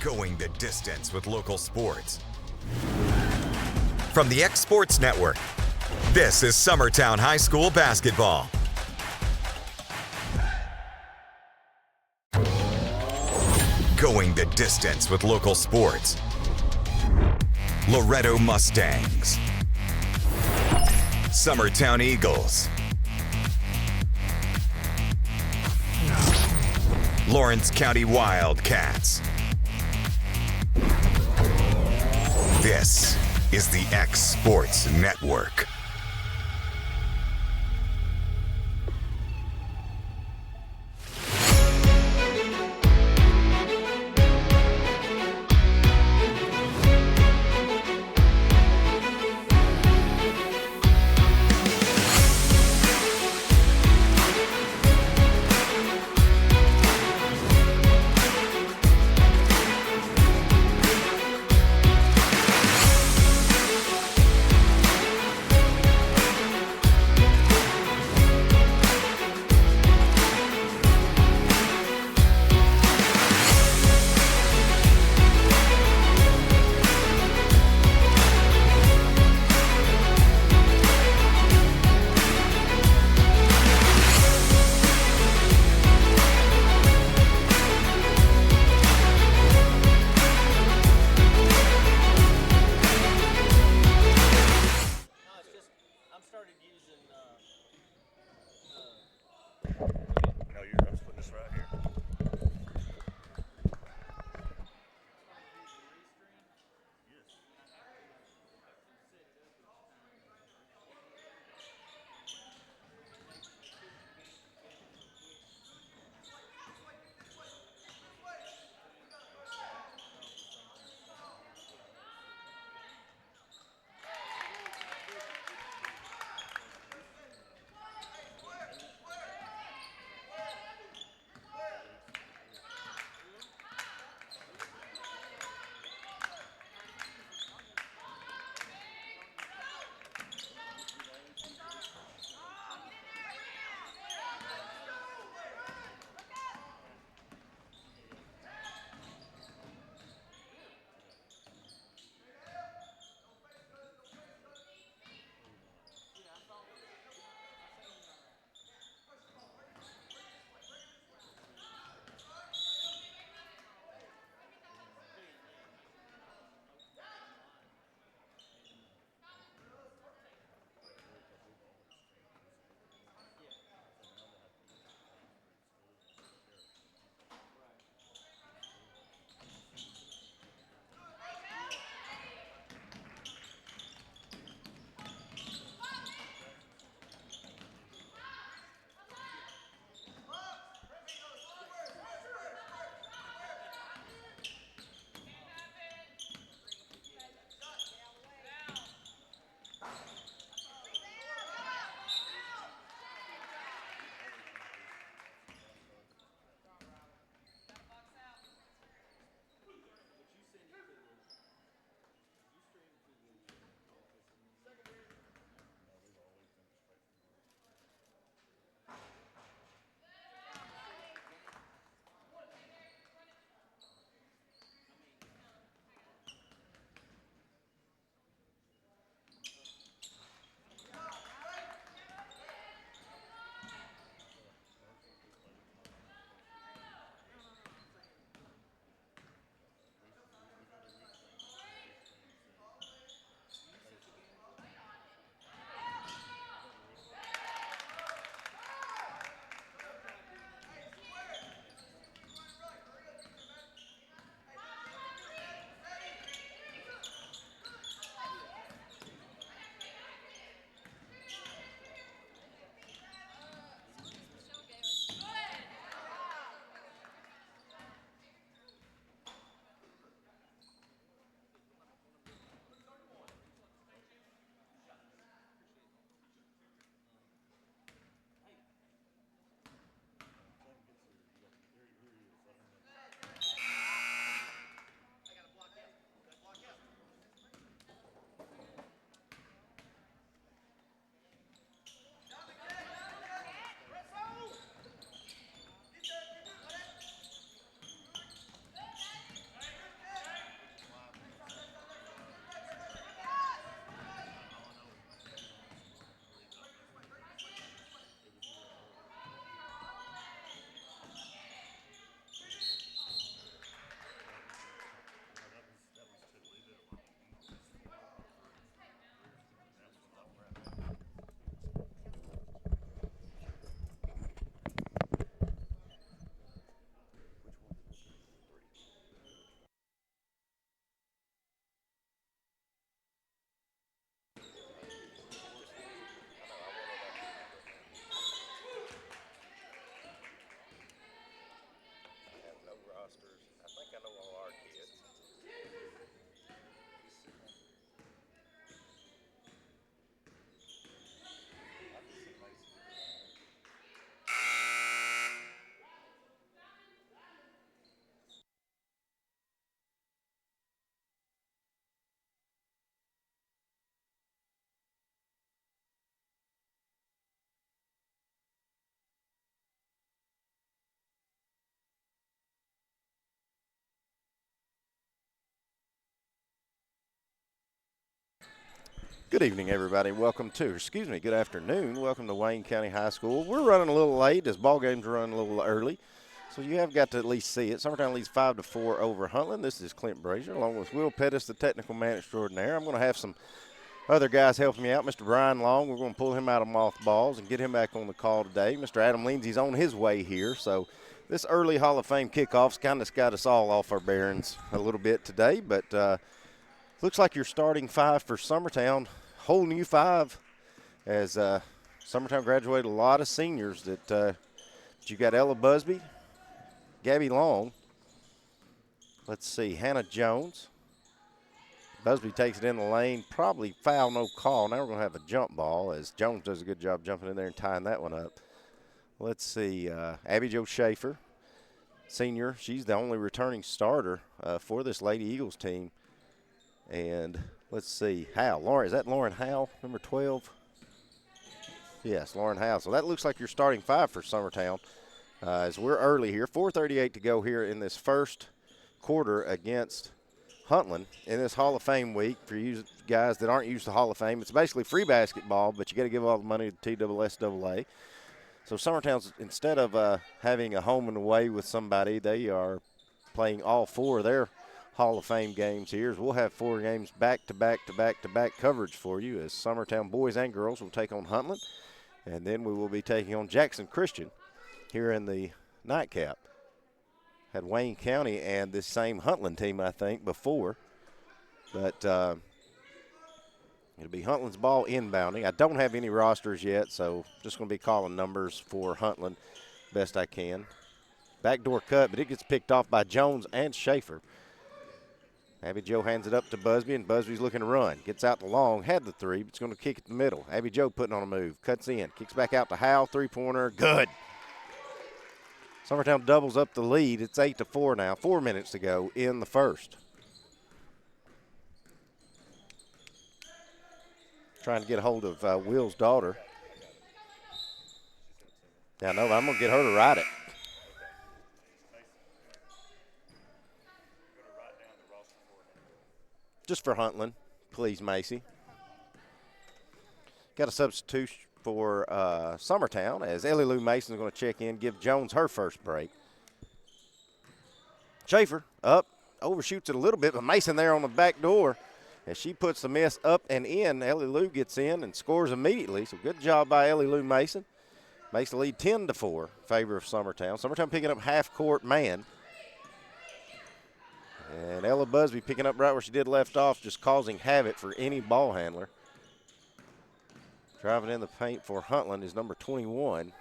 Going the distance with local sports. From the X Sports Network, this is Summertown High School basketball. Going the distance with local sports. Loretto Mustangs. Summertown Eagles. Lawrence County Wildcats. This is the X Sports Network. Good evening, everybody. Good afternoon. Welcome to Wayne County High School. We're running a little late as ball games are running a little early, so you have got to at least see it. Summertown leads 5-4 over Huntland. This is Clint Brazier along with Will Pettis, the technical man extraordinaire. I'm going to have some other guys helping me out. Mr. Brian Long, we're going to pull him out of mothballs and get him back on the call today. Mr. Adam Lindsay's on his way here, so this early Hall of Fame kickoff's kind of got us all off our bearings a little bit today, but looks like your starting five for Summertown, whole new five, as Summertown graduated a lot of seniors that you got Ella Busby, Gabby Long, let's see, Hannah Jones. Busby takes it in the lane, probably foul, no call. Now we're going to have a jump ball as Jones does a good job jumping in there and tying that one up. Let's see, Abby Jo Schaefer, senior. She's the only returning starter for this Lady Eagles team. And let's see, Lauren, is that Lauren Howe, number 12? Yes, Lauren Howe. So that looks like your starting five for Summertown as we're early here. 4:38 to go here in this first quarter against Huntland in this Hall of Fame week. For you guys that aren't used to Hall of Fame, it's basically free basketball, but you got to give all the money to TSSAA. So Summertown's, instead of having a home and away with somebody, they are playing all four of their Hall of Fame games here. We'll have four games back-to-back coverage for you as Summertown boys and girls will take on Huntland. And then we will be taking on Jackson Christian here in the nightcap. Had Wayne County and this same Huntland team, I think, before. But it'll be Huntland's ball inbounding. I don't have any rosters yet, so just going to be calling numbers for Huntland best I can. Backdoor cut, but it gets picked off by Jones and Schaefer. Abby Jo hands it up to Busby, and Busby's looking to run. Gets out to Long, had the three, but it's going to kick it the middle. Abby Jo putting on a move, cuts in, kicks back out to Howe, three-pointer, good. Summertown doubles up the lead. It's 8-4 now, 4 minutes to go in the first. Trying to get a hold of Will's daughter. Yeah, no, I'm going to get her to ride it. Just for Huntland, please, Macy. Got a substitution for Summertown as Ellie Lou Mason's going to check in, give Jones her first break. Schaefer up, overshoots it a little bit, but Mason there on the back door as she puts the miss up and in. Ellie Lou gets in and scores immediately, so good job by Ellie Lou Mason. Makes the lead 10-4 in favor of Summertown. Summertown picking up half-court man. And Ella Busby picking up right where she did left off, just causing havoc for any ball handler. Driving in the paint for Huntland is number 21.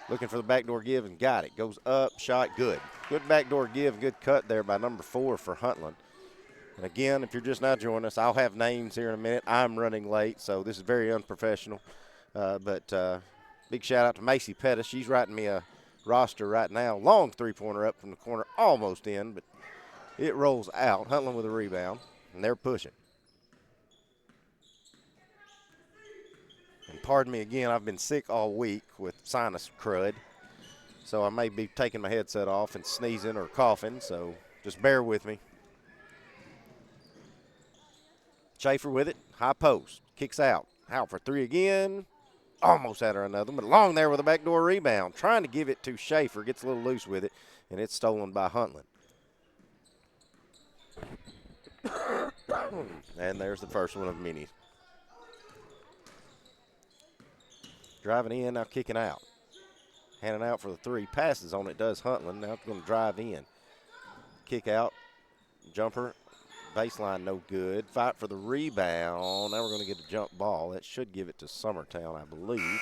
Looking for the backdoor give and got it. Goes up, shot, good. Good backdoor give, good cut there by number 4 for Huntland. And again, if you're just now joining us, I'll have names here in a minute. I'm running late, so this is very unprofessional. But big shout out to Macy Pettis. She's writing me a roster right now. Long three-pointer up from the corner, almost in, but it rolls out. Huntland with a rebound, and they're pushing. And pardon me again, I've been sick all week with sinus crud, so I may be taking my headset off and sneezing or coughing, so just bear with me. Schaefer with it, high post, kicks out. Out for three again. Almost had her another, but Long there with a backdoor rebound. Trying to give it to Schaefer, gets a little loose with it, and it's stolen by Huntland. And there's the first one of many. Driving in, now kicking out. Handing out for the three. Passes on it, does Huntland. Now it's going to drive in. Kick out. Jumper. Baseline no good. Fight for the rebound. Now we're going to get a jump ball. That should give it to Summertown, I believe.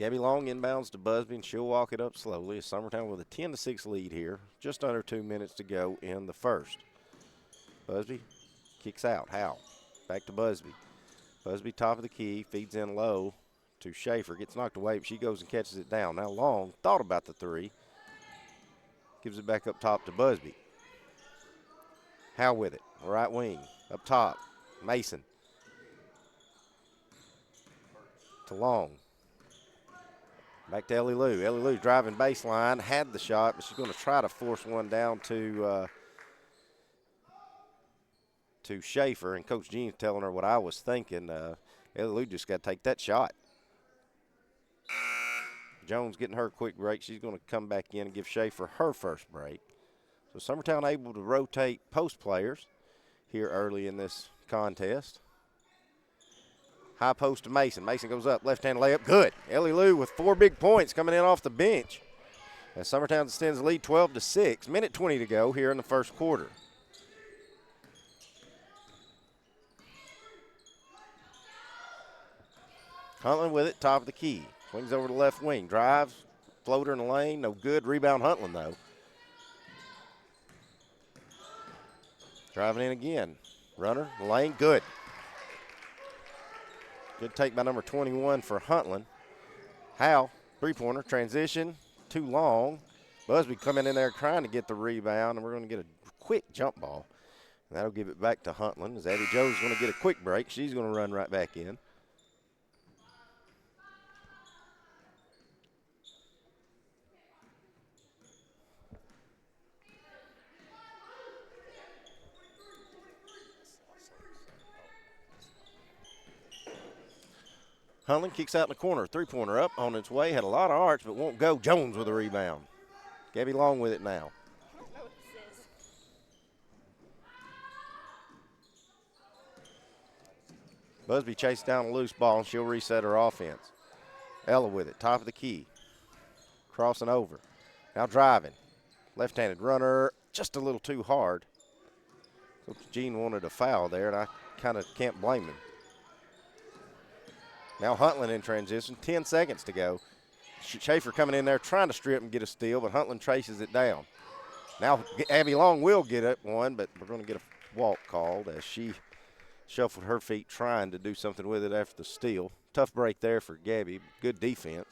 Gabby Long inbounds to Busby, and she'll walk it up slowly. Summertown with a 10-6 lead here. Just under 2 minutes to go in the first. Busby kicks out. Howell back to Busby. Busby top of the key, feeds in low to Schaefer. Gets knocked away, but she goes and catches it down. Now Long thought about the three. Gives it back up top to Busby. Howell with it. Right wing. Up top. Mason. To Long. Back to Ellie Lou. Ellie Lou driving baseline. Had the shot, but she's going to try to force one down to Schaefer. And Coach Jean's telling her what I was thinking. Ellie Lou just got to take that shot. Jones getting her quick break. She's going to come back in and give Schaefer her first break. So Summertown able to rotate post players here early in this contest. High post to Mason. Mason goes up, left-hand layup, good. Ellie Lou with 4 big points coming in off the bench. As Summertown extends the lead 12-6. Minute 20 to go here in the first quarter. Huntland with it, top of the key. Swings over to left wing, drives, floater in the lane, no good. Rebound Huntland though. Driving in again. Runner, lane, good. Good take by number 21 for Huntland. Howell, three-pointer, transition, too long. Busby coming in there trying to get the rebound, and we're going to get a quick jump ball. And that'll give it back to Huntland as Addie Joe's going to get a quick break. She's going to run right back in. Huntland kicks out in the corner. Three-pointer up on its way. Had a lot of arcs, but won't go. Jones with a rebound. Gabby Long with it now. Busby chased down a loose ball, and she'll reset her offense. Ella with it. Top of the key. Crossing over. Now driving. Left-handed runner. Just a little too hard. Coach Jean wanted a foul there, and I kind of can't blame him. Now Huntland in transition, 10 seconds to go. Schaefer coming in there trying to strip and get a steal, but Huntland traces it down. Now Abby Long will get it one, but we're going to get a walk called as she shuffled her feet trying to do something with it after the steal. Tough break there for Gabby. Good defense.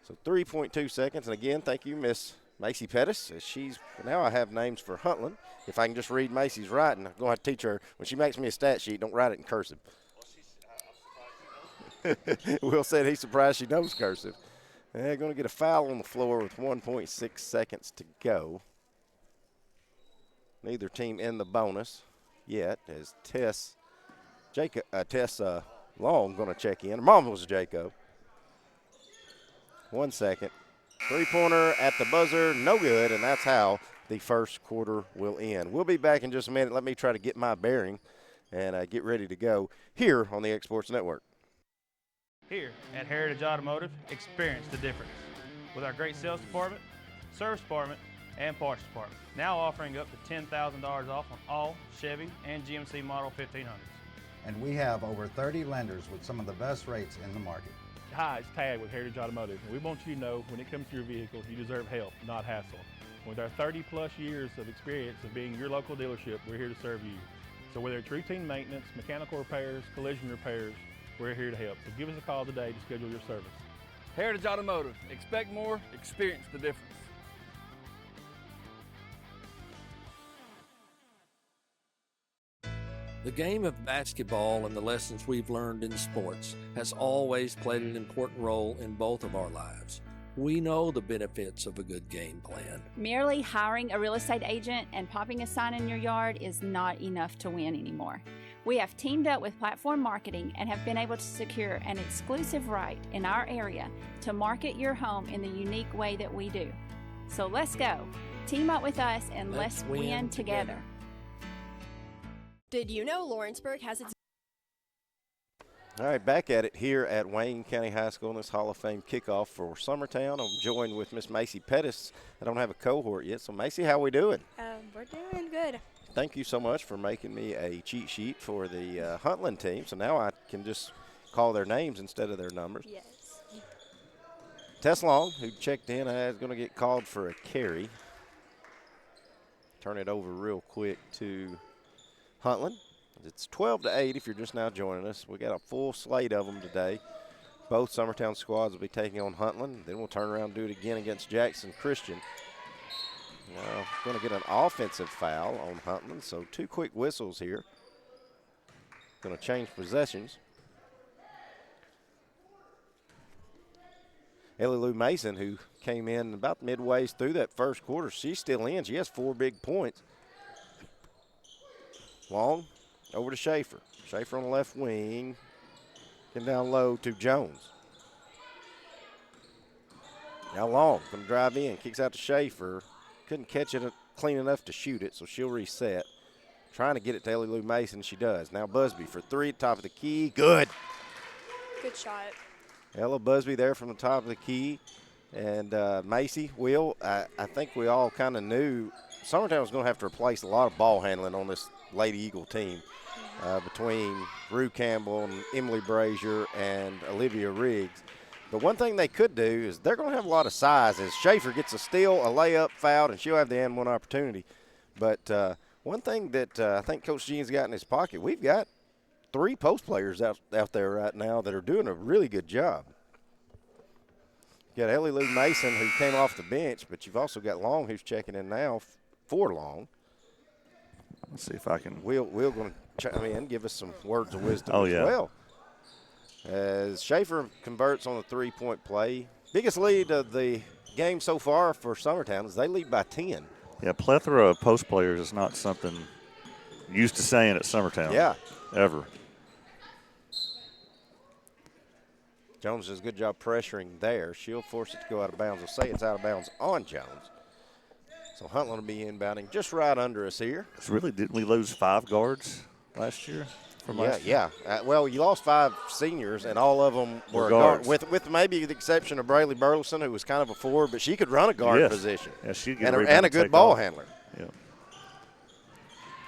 So 3.2 seconds, and again, thank you, Miss Macy Pettis. As now I have names for Huntland. If I can just read Macy's writing, I'm going to have to teach her, when she makes me a stat sheet, don't write it in cursive. Will said he's surprised she knows cursive. They're going to get a foul on the floor with 1.6 seconds to go. Neither team in the bonus yet as Tess Long going to check in. Her mom was Jacob. 1 second. Three-pointer at the buzzer, no good, and that's how the first quarter will end. We'll be back in just a minute. Let me try to get my bearing and get ready to go here on the X Sports Network. Here at Heritage Automotive, experience the difference with our great sales department, service department, and parts department. Now offering up to $10,000 off on all Chevy and GMC Model 1500s. And we have over 30 lenders with some of the best rates in the market. Hi, it's Tad with Heritage Automotive. We want you to know when it comes to your vehicle, you deserve help, not hassle. With our 30-plus years of experience of being your local dealership, we're here to serve you. So whether it's routine maintenance, mechanical repairs, collision repairs, we're here to help. So give us a call today to schedule your service. Heritage Automotive. Expect more, experience the difference. The game of basketball and the lessons we've learned in sports has always played an important role in both of our lives. We know the benefits of a good game plan. Merely hiring a real estate agent and popping a sign in your yard is not enough to win anymore. We have teamed up with Platform Marketing and have been able to secure an exclusive right in our area to market your home in the unique way that we do. So let's go. Team up with us and let's win together. Did you know Lawrenceburg has its... All right, back at it here at Wayne County High School in this Hall of Fame kickoff for Summertown. I'm joined with Miss Macy Pettis. I don't have a cohort yet. So, Macy, how we doing? We're doing good. Thank you so much for making me a cheat sheet for the Huntland team. So now I can just call their names instead of their numbers. Yes. Tess Long, who checked in, is going to get called for a carry. Turn it over real quick to Huntland. It's 12-8 if you're just now joining us. We got a full slate of them today. Both Summertown squads will be taking on Huntland. Then we'll turn around and do it again against Jackson Christian. Going to get an offensive foul on Huntland, so 2 quick whistles here. Going to change possessions. Ellie Lou Mason, who came in about midway through that first quarter, she's still in. She has 4 big points. Long over to Schaefer. Schaefer on the left wing. And down low to Jones. Now Long going to drive in, kicks out to Schaefer. Couldn't catch it clean enough to shoot it, so she'll reset. Trying to get it to Ellie Lou Mason, she does. Now Busby for 3 at the top of the key. Good. Good shot. Ella Busby there from the top of the key. And Macy, Will, I think we all kind of knew Summertown was going to have to replace a lot of ball handling on this Lady Eagle team between Rue Campbell and Emily Brazier and Olivia Riggs. But one thing they could do is they're going to have a lot of size as Schaefer gets a steal, a layup, fouled, and she'll have the and one opportunity. But one thing that I think Coach Gene's got in his pocket, we've got 3 post players out there right now that are doing a really good job. You got Ellie Lou Mason, who came off the bench, but you've also got Long, who's checking in now for Long. Let's see if I can. Will going to chime in, give us some words of wisdom as well. As Schaefer converts on the 3-point play. Biggest lead of the game so far for Summertown is they lead by 10. Yeah, plethora of post players is not something used to saying at Summertown. Yeah. Ever. Jones does a good job pressuring there. She'll force it to go out of bounds. We'll say it's out of bounds on Jones. So Huntland will be inbounding just right under us here. Really, didn't we lose 5 guards last year? Yeah. Well, you lost 5 seniors, and all of them were guards. With maybe the exception of Braylee Burleson, who was kind of a forward, but she could run a guard position. Yeah, she'd get and a good ball handler. Yeah.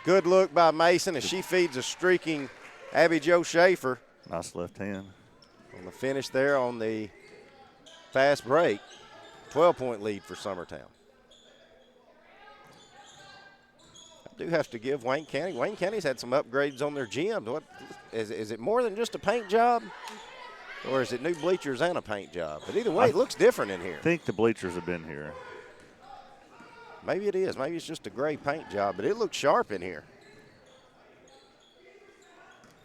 Good look by Mason as she feeds a streaking Abby Jo Schaefer. Nice left hand. On the finish there on the fast break. 12-point lead for Summertown. I do have to give Wayne County. Wayne County's had some upgrades on their gym. Is it more than just a paint job? Or is it new bleachers and a paint job? But either way, it looks different in here. I think the bleachers have been here. Maybe it is. Maybe it's just a gray paint job, but it looks sharp in here.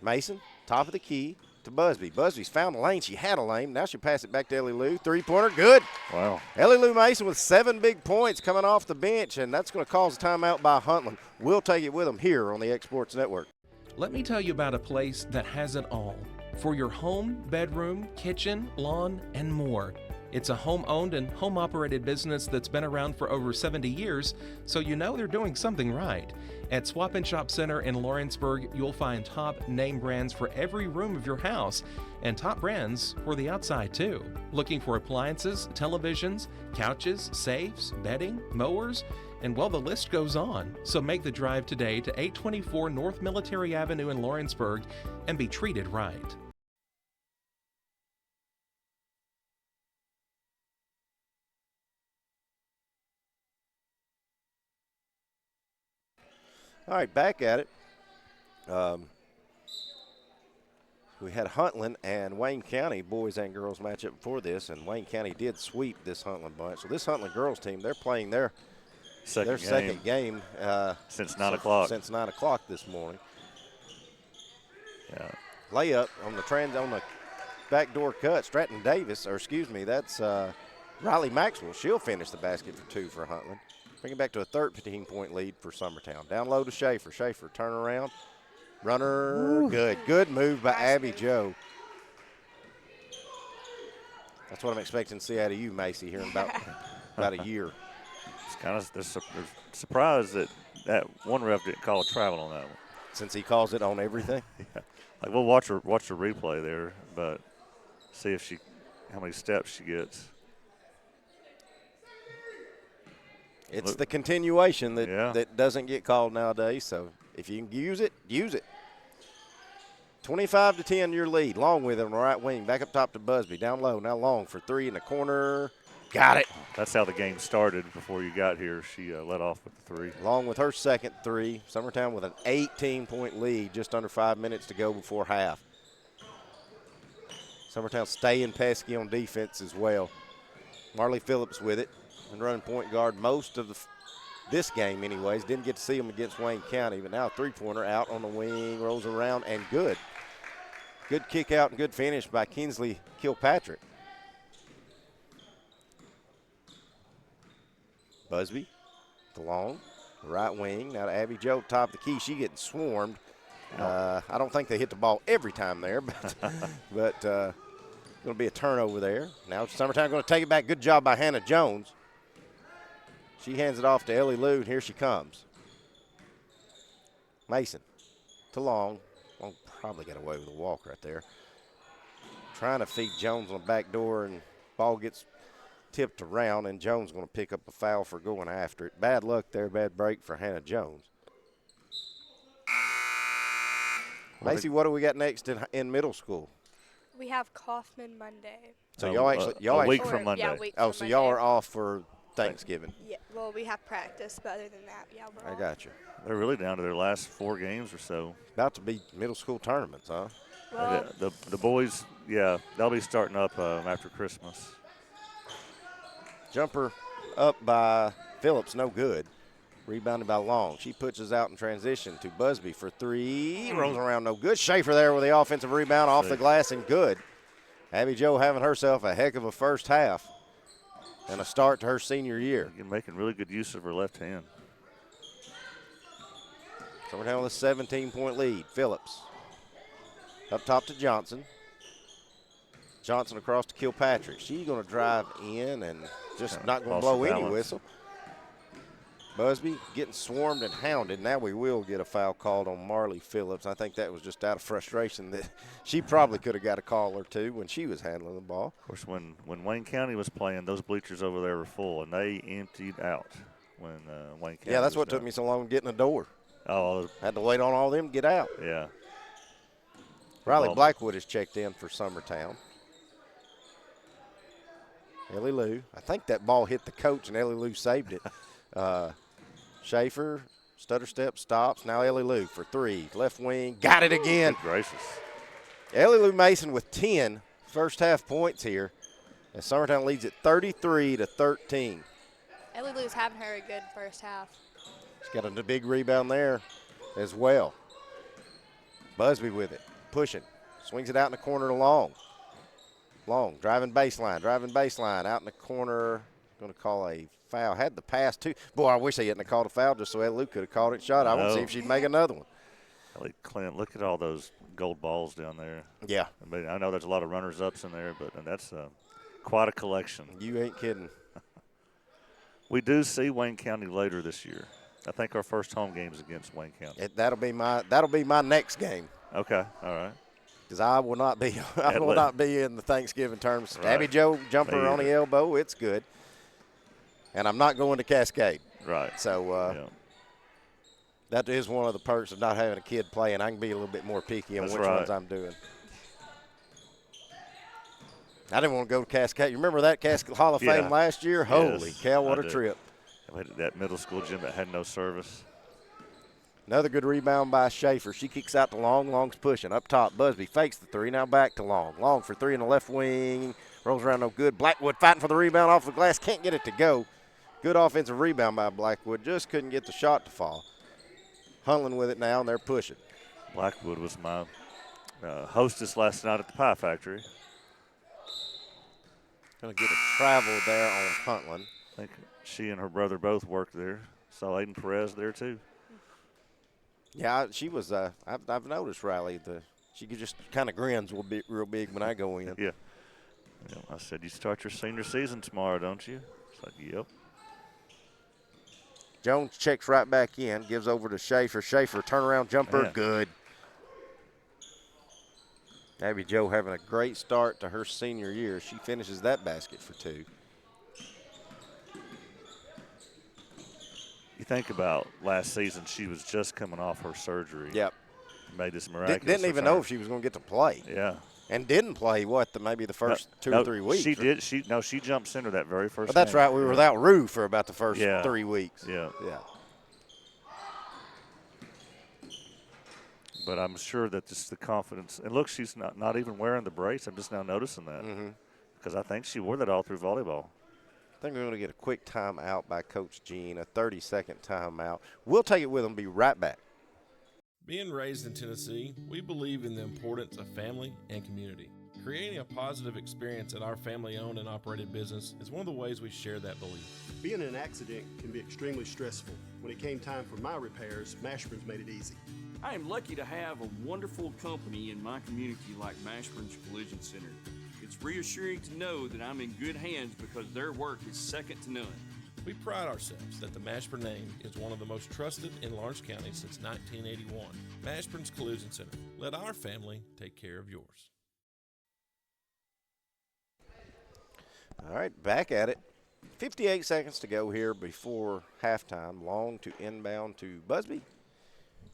Mason, top of the key to Busby. Busby's found the lane. She had a lane. Now she'll pass it back to Ellie Lou. 3-pointer, good. Wow. Ellie Lou Mason with 7 big points coming off the bench, and that's going to cause a timeout by Huntland. We'll take it with them here on the X Sports Network. Let me tell you about a place that has it all for your home, bedroom, kitchen, lawn, and more. It's a home-owned and home-operated business that's been around for over 70 years, so you know they're doing something right. At Swap and Shop Center in Lawrenceburg, you'll find top name brands for every room of your house and top brands for the outside too. Looking for appliances, televisions, couches, safes, bedding, mowers, and well, the list goes on. So make the drive today to 824 North Military Avenue in Lawrenceburg and be treated right. All right, back at it. We had Huntland and Wayne County boys and girls matchup before this, and Wayne County did sweep this Huntland bunch. So this Huntland girls team, they're playing their second game since 9 o'clock. Since 9 o'clock this morning. Yeah. Layup on the backdoor cut. That's Riley Maxwell. She'll finish the basket for 2 for Huntland. Bring it back to a 13-point lead for Summertown. Down low to Schaefer. Schaefer, turn around. Runner, good. Good move by Abby Jo. That's what I'm expecting to see out of you, Macy, here in about a year. It's kind of they're surprised that one ref didn't call a travel on that one. Since he calls it on everything? Yeah. Like we'll watch her replay there, but see if how many steps she gets. It's the continuation that doesn't get called nowadays. So if you can use it, use it. 25-10 your lead. Long with it on the right wing. Back up top to Busby. Down low. Now Long for three in the corner. Got it. That's how the game started before you got here. She led off with the three. Long with her second three. Summertown with an 18-point lead. Just under 5 minutes to go before half. Summertown staying pesky on defense as well. Marley Phillips with it. And running point guard most of this game anyways. Didn't get to see him against Wayne County, but now a three-pointer out on the wing, rolls around, and good. Good kick out and good finish by Kinsley Kilpatrick. Busby to Long, right wing. Now to Abby Joe, top of the key. She getting swarmed. I don't think they hit the ball every time there, but going to be a turnover there. Now Summertown going to take it back. Good job by Hannah Jones. She hands it off to Ellie Lou, and here she comes. Mason to Long. Long probably got away with a walk right there. Trying to feed Jones on the back door, and ball gets tipped around, and Jones going to pick up a foul for going after it. Bad luck there, bad break for Hannah Jones. Macy, what do we got next in middle school? We have Kaufman Monday. So a week from Monday. Yeah, a week so from y'all Monday. are off for Thanksgiving. Yeah, well, we have practice, but other than that, yeah, we're I off. got you. They're really down to their last 4 games or so. About to be middle school tournaments, huh? Well, The boys, yeah, they'll be starting up after Christmas. Jumper up by Phillips, no good. Rebounded by Long. She puts us out in transition to Busby for three. Rolls around, no good. Schaefer there with the offensive rebound off the glass and good. Abby Joe having herself a heck of a first half and a start to her senior year. Again, making really good use of her left hand. Summertown with a 17-point lead. Phillips up top to Johnson. Johnson across to Kilpatrick. She's going to drive in and just not going to blow any whistle. Busby getting swarmed and hounded. Now we will get a foul called on Marley Phillips. I think that was just out of frustration that she probably could have got a call or two when she was handling the ball. Of course, when Wayne County was playing, those bleachers over there were full, and they emptied out when Wayne County Yeah, that's what done. took me so long getting the door. Oh, had to wait on all of them to get out. Yeah. Riley Blackwood has checked in for Summertown. Ellie Lou. I think that ball hit the coach, and Ellie Lou saved it. Schaefer, stutter step, stops. Now Ellie Lou for three. Left wing, got it again. Good gracious. Ellie Lou Mason with 10 first half points here. And Summertown leads it 33-13. Ellie Lou's having her a good first half. She's got a big rebound there as well. Busby with it, pushing. Swings it out in the corner to Long. Long, driving baseline, out in the corner. Going to call a foul. Had the pass, too. Boy, I wish they hadn't called a foul just so Ellie Lou could have called it shot. I want to see if she'd make another one. Ellie Clint, look at all those gold balls down there. Yeah. I know there's a lot of runners-ups in there, but that's quite a collection. You ain't kidding. We do see Wayne County later this year. I think our first home game is against Wayne County. That'll be my next game. Okay, all right. Because I will not be in the Thanksgiving terms. Right. Abby Joe jumper on the elbow, it's good. And I'm not going to Cascade. Right. So that is one of the perks of not having a kid play, and I can be a little bit more picky on which ones I'm doing. I didn't want to go to Cascade. You remember that Hall of Fame last year? Holy cow, what a trip. That middle school gym that had no service. Another good rebound by Schaefer. She kicks out to Long. Long's pushing. Up top, Busby fakes the three. Now back to Long. Long for three in the left wing. Rolls around no good. Blackwood fighting for the rebound off the glass. Can't get it to go. Good offensive rebound by Blackwood. Just couldn't get the shot to fall. Huntland with it now, and they're pushing. Blackwood was my hostess last night at the Pie Factory. Going to get a travel there on Huntland. I think she and her brother both worked there. Saw Aiden Perez there, too. Yeah, she was. I've noticed Riley. She just kind of grins real big when I go in. Yeah. I said, you start your senior season tomorrow, don't you? It's like, yep. Jones checks right back in, gives over to Schaefer. Schaefer, turnaround jumper, good. Abby Joe having a great start to her senior year. She finishes that basket for two. You think about last season, she was just coming off her surgery. Yep. made this miraculous. Didn't even know if she was going to get to play. Yeah. And didn't play, maybe the first two or 3 weeks. She did. She jumped center that very first But that's game. right. We were without Rue for about the first 3 weeks. Yeah. Yeah. But I'm sure that just the confidence. And look, she's not even wearing the brace. I'm just now noticing that. Because I think she wore that all through volleyball. I think we're going to get a quick timeout by Coach Jean, a 30-second timeout. We'll take it with them, be right back. Being raised in Tennessee, we believe in the importance of family and community. Creating a positive experience at our family-owned and operated business is one of the ways we share that belief. Being in an accident can be extremely stressful. When it came time for my repairs, Mashburn's made it easy. I am lucky to have a wonderful company in my community like Mashburn's Collision Center. It's reassuring to know that I'm in good hands because their work is second to none. We pride ourselves that the Mashburn name is one of the most trusted in Lawrence County since 1981. Mashburn's Collision Center. Let our family take care of yours. All right, back at it. 58 seconds to go here before halftime. Long to inbound to Busby.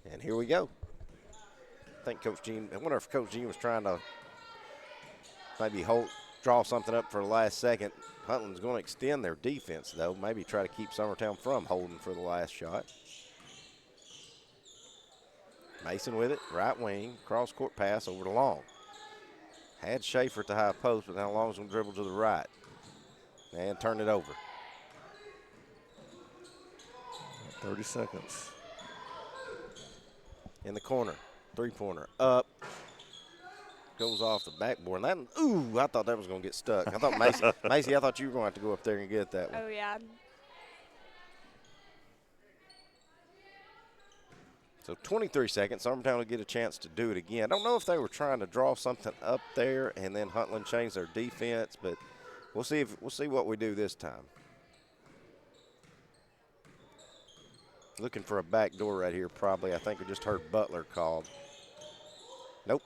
And here we go. I think Coach Jean, I wonder if Coach Jean was trying to maybe draw something up for the last second. Huntland's going to extend their defense, though. Maybe try to keep Summertown from holding for the last shot. Mason with it, right wing, cross-court pass over to Long. Had Schaefer at the high post, but now Long's going to dribble to the right and turn it over. 30 seconds. In the corner, three-pointer up. Goes off the backboard. And that, ooh, I thought that was going to get stuck. I thought Macy, I thought you were going to have to go up there and get that one. Oh, yeah. So 23 seconds. Summertown will get a chance to do it again. I don't know if they were trying to draw something up there and then Huntland changed their defense, but we'll see what we do this time. Looking for a back door right here, probably. I think we just heard Butler called. Nope.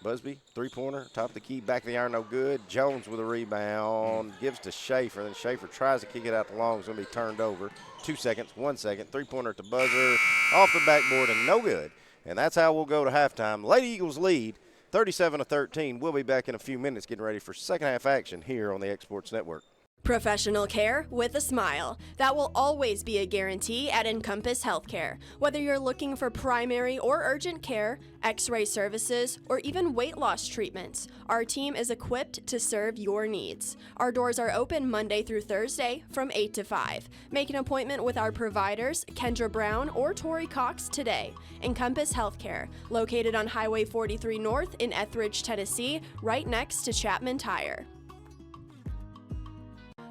Busby, three-pointer, top of the key, back of the iron, no good. Jones with a rebound, gives to Schaefer. Then Schaefer tries to kick it out to Long. It's going to be turned over. 2 seconds, 1 second. Three-pointer at the buzzer, off the backboard, and no good. And that's how we'll go to halftime. Lady Eagles lead 37-13. We'll be back in a few minutes getting ready for second half action here on the X-Sports Network. Professional care with a smile. That will always be a guarantee at Encompass Healthcare. Whether you're looking for primary or urgent care, x-ray services, or even weight loss treatments, our team is equipped to serve your needs. Our doors are open Monday through Thursday from 8 to 5. Make an appointment with our providers, Kendra Brown or Tori Cox, today. Encompass Healthcare, located on Highway 43 North in Etheridge, Tennessee, right next to Chapman Tire.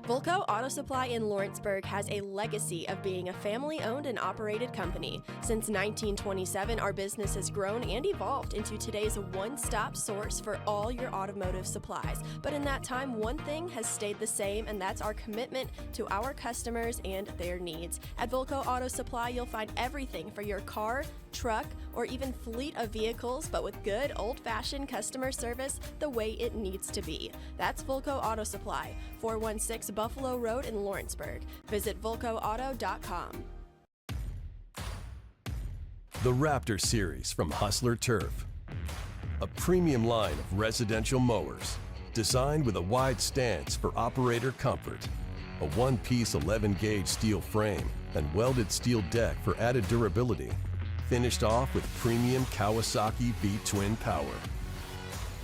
Volco Auto Supply in Lawrenceburg has a legacy of being a family-owned and operated company. Since 1927, our business has grown and evolved into today's one-stop source for all your automotive supplies. But in that time, one thing has stayed the same, and that's our commitment to our customers and their needs. At Volco Auto Supply, you'll find everything for your car, truck, or even fleet of vehicles, but with good old-fashioned customer service the way it needs to be. That's Volco Auto Supply, 416 Buffalo Road in Lawrenceburg. Visit VolcoAuto.com. The Raptor Series from Hustler Turf. A premium line of residential mowers designed with a wide stance for operator comfort. A one-piece 11-gauge steel frame and welded steel deck for added durability. Finished off with premium Kawasaki V-twin power.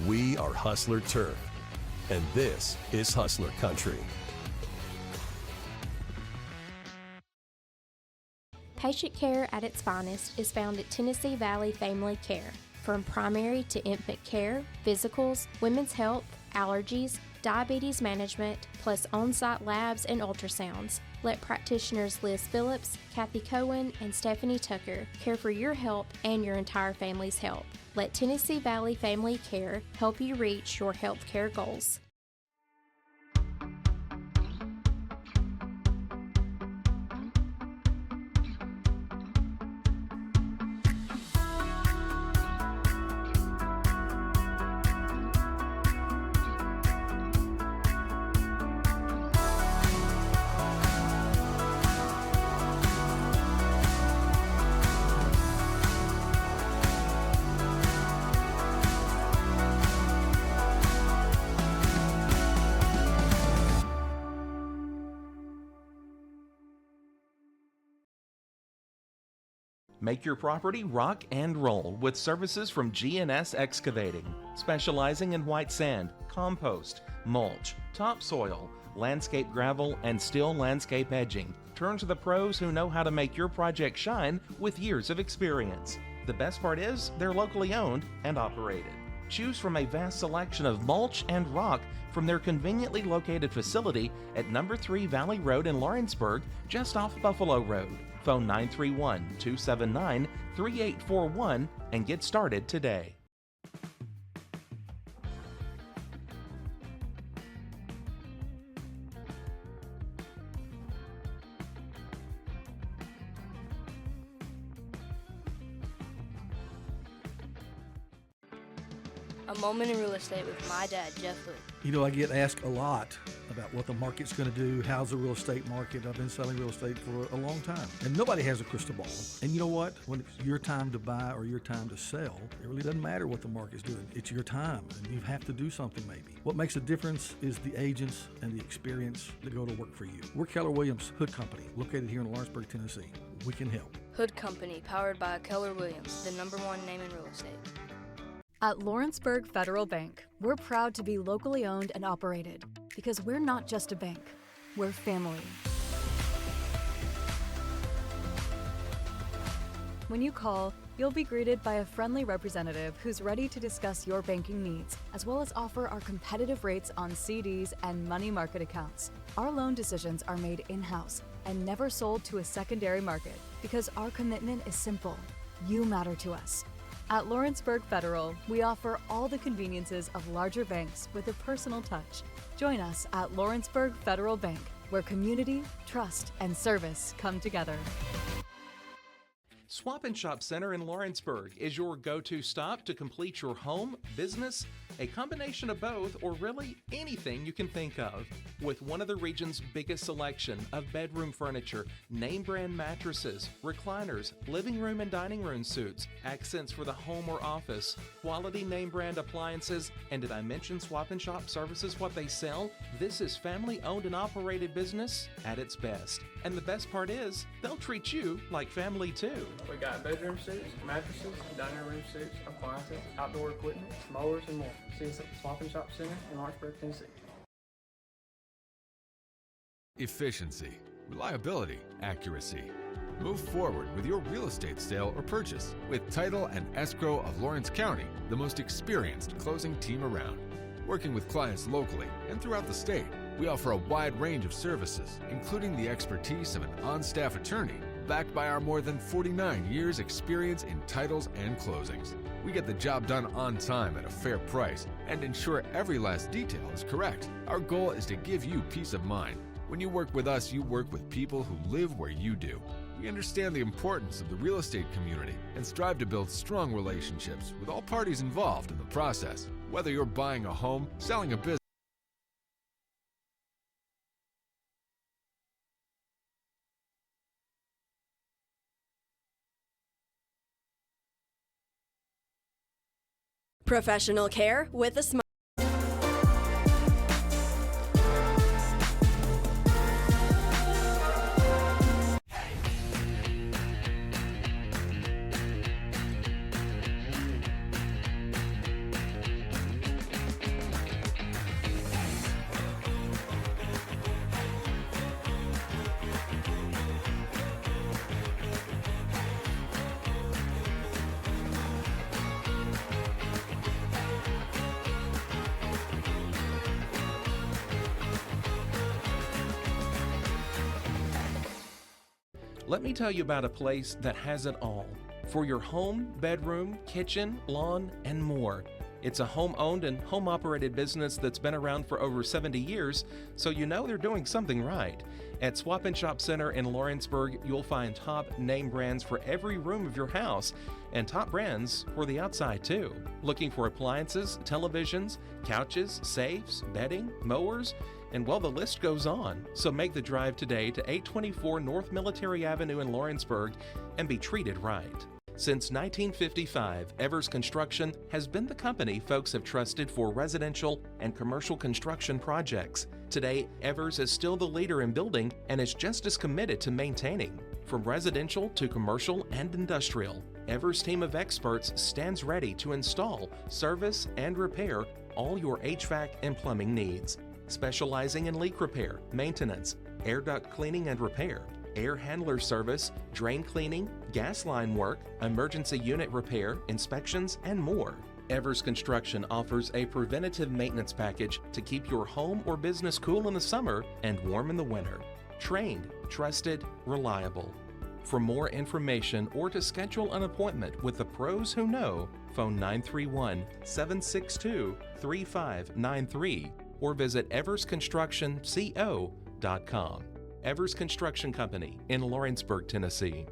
We are Hustler Turf, and this is Hustler Country. Patient care at its finest is found at Tennessee Valley Family Care. From primary to infant care, physicals, women's health, allergies, diabetes management, plus on-site labs and ultrasounds. Let practitioners Liz Phillips, Kathy Cohen, and Stephanie Tucker care for your health and your entire family's health. Let Tennessee Valley Family Care help you reach your health care goals. Make your property rock and roll with services from G&S Excavating, specializing in white sand, compost, mulch, topsoil, landscape gravel, and steel landscape edging. Turn to the pros who know how to make your project shine with years of experience. The best part is they're locally owned and operated. Choose from a vast selection of mulch and rock from their conveniently located facility at number 3 Valley Road in Lawrenceburg, just off Buffalo Road. Phone 931-279-3841 and get started today. A moment in real estate with my dad, Jeff Hood. You know, I get asked a lot about what the market's going to do. How's the real estate market? I've been selling real estate for a long time, and nobody has a crystal ball. And you know what? When it's your time to buy or your time to sell, it really doesn't matter what the market's doing. It's your time, and you have to do something maybe. What makes a difference is the agents and the experience that go to work for you. We're Keller Williams Hood Company, located here in Lawrenceburg, Tennessee. We can help. Hood Company, powered by Keller Williams, the #1 name in real estate. At Lawrenceburg Federal Bank, we're proud to be locally owned and operated because we're not just a bank, we're family. When you call, you'll be greeted by a friendly representative who's ready to discuss your banking needs, as well as offer our competitive rates on CDs and money market accounts. Our loan decisions are made in-house and never sold to a secondary market because our commitment is simple. You matter to us. At Lawrenceburg Federal, we offer all the conveniences of larger banks with a personal touch. Join us at Lawrenceburg Federal Bank, where community, trust, and service come together. Swap and Shop Center in Lawrenceburg is your go-to stop to complete your home, business, a combination of both, or really anything you can think of. With one of the region's biggest selection of bedroom furniture, name brand mattresses, recliners, living room and dining room suites, accents for the home or office, quality name brand appliances, and did I mention Swap and Shop services what they sell? This is family owned and operated business at its best. And the best part is, they'll treat you like family too. We got bedroom suites, mattresses, dining room suites, appliances, outdoor equipment, mowers, and more. See us at the Swap and Shop Center in Lawrenceburg, Tennessee. Efficiency, reliability, accuracy. Move forward with your real estate sale or purchase with Title and Escrow of Lawrence County, the most experienced closing team around. Working with clients locally and throughout the state, we offer a wide range of services, including the expertise of an on-staff attorney, backed by our more than 49 years experience in titles and closings. We get the job done on time at a fair price and ensure every last detail is correct. Our goal is to give you peace of mind. When you work with us, you work with people who live where you do. We understand the importance of the real estate community and strive to build strong relationships with all parties involved in the process. Whether you're buying a home, selling a business, Professional care with a smile. Let me tell you about a place that has it all for your home, bedroom, kitchen, lawn, and more. It's a home-owned and home-operated business that's been around for over 70 years, so you know they're doing something right. At Swap and Shop Center in Lawrenceburg, you'll find top name brands for every room of your house and top brands for the outside too. Looking for appliances, televisions, couches, safes, bedding, mowers, and well, the list goes on. So make the drive today to 824 North Military Avenue in Lawrenceburg and be treated right. Since 1955, Evers Construction has been the company folks have trusted for residential and commercial construction projects. Today, Evers is still the leader in building and is just as committed to maintaining. From residential to commercial and industrial, Evers' team of experts stands ready to install, service, and repair all your HVAC and plumbing needs. Specializing in leak repair, maintenance, air duct cleaning and repair, air handler service, drain cleaning, gas line work, emergency unit repair, inspections, and more. Evers Construction offers a preventative maintenance package to keep your home or business cool in the summer and warm in the winter. Trained, trusted, reliable. For more information or to schedule an appointment with the pros who know, phone 931-762-3593 or visit eversconstructionco.com. Evers Construction Company in Lawrenceburg, Tennessee.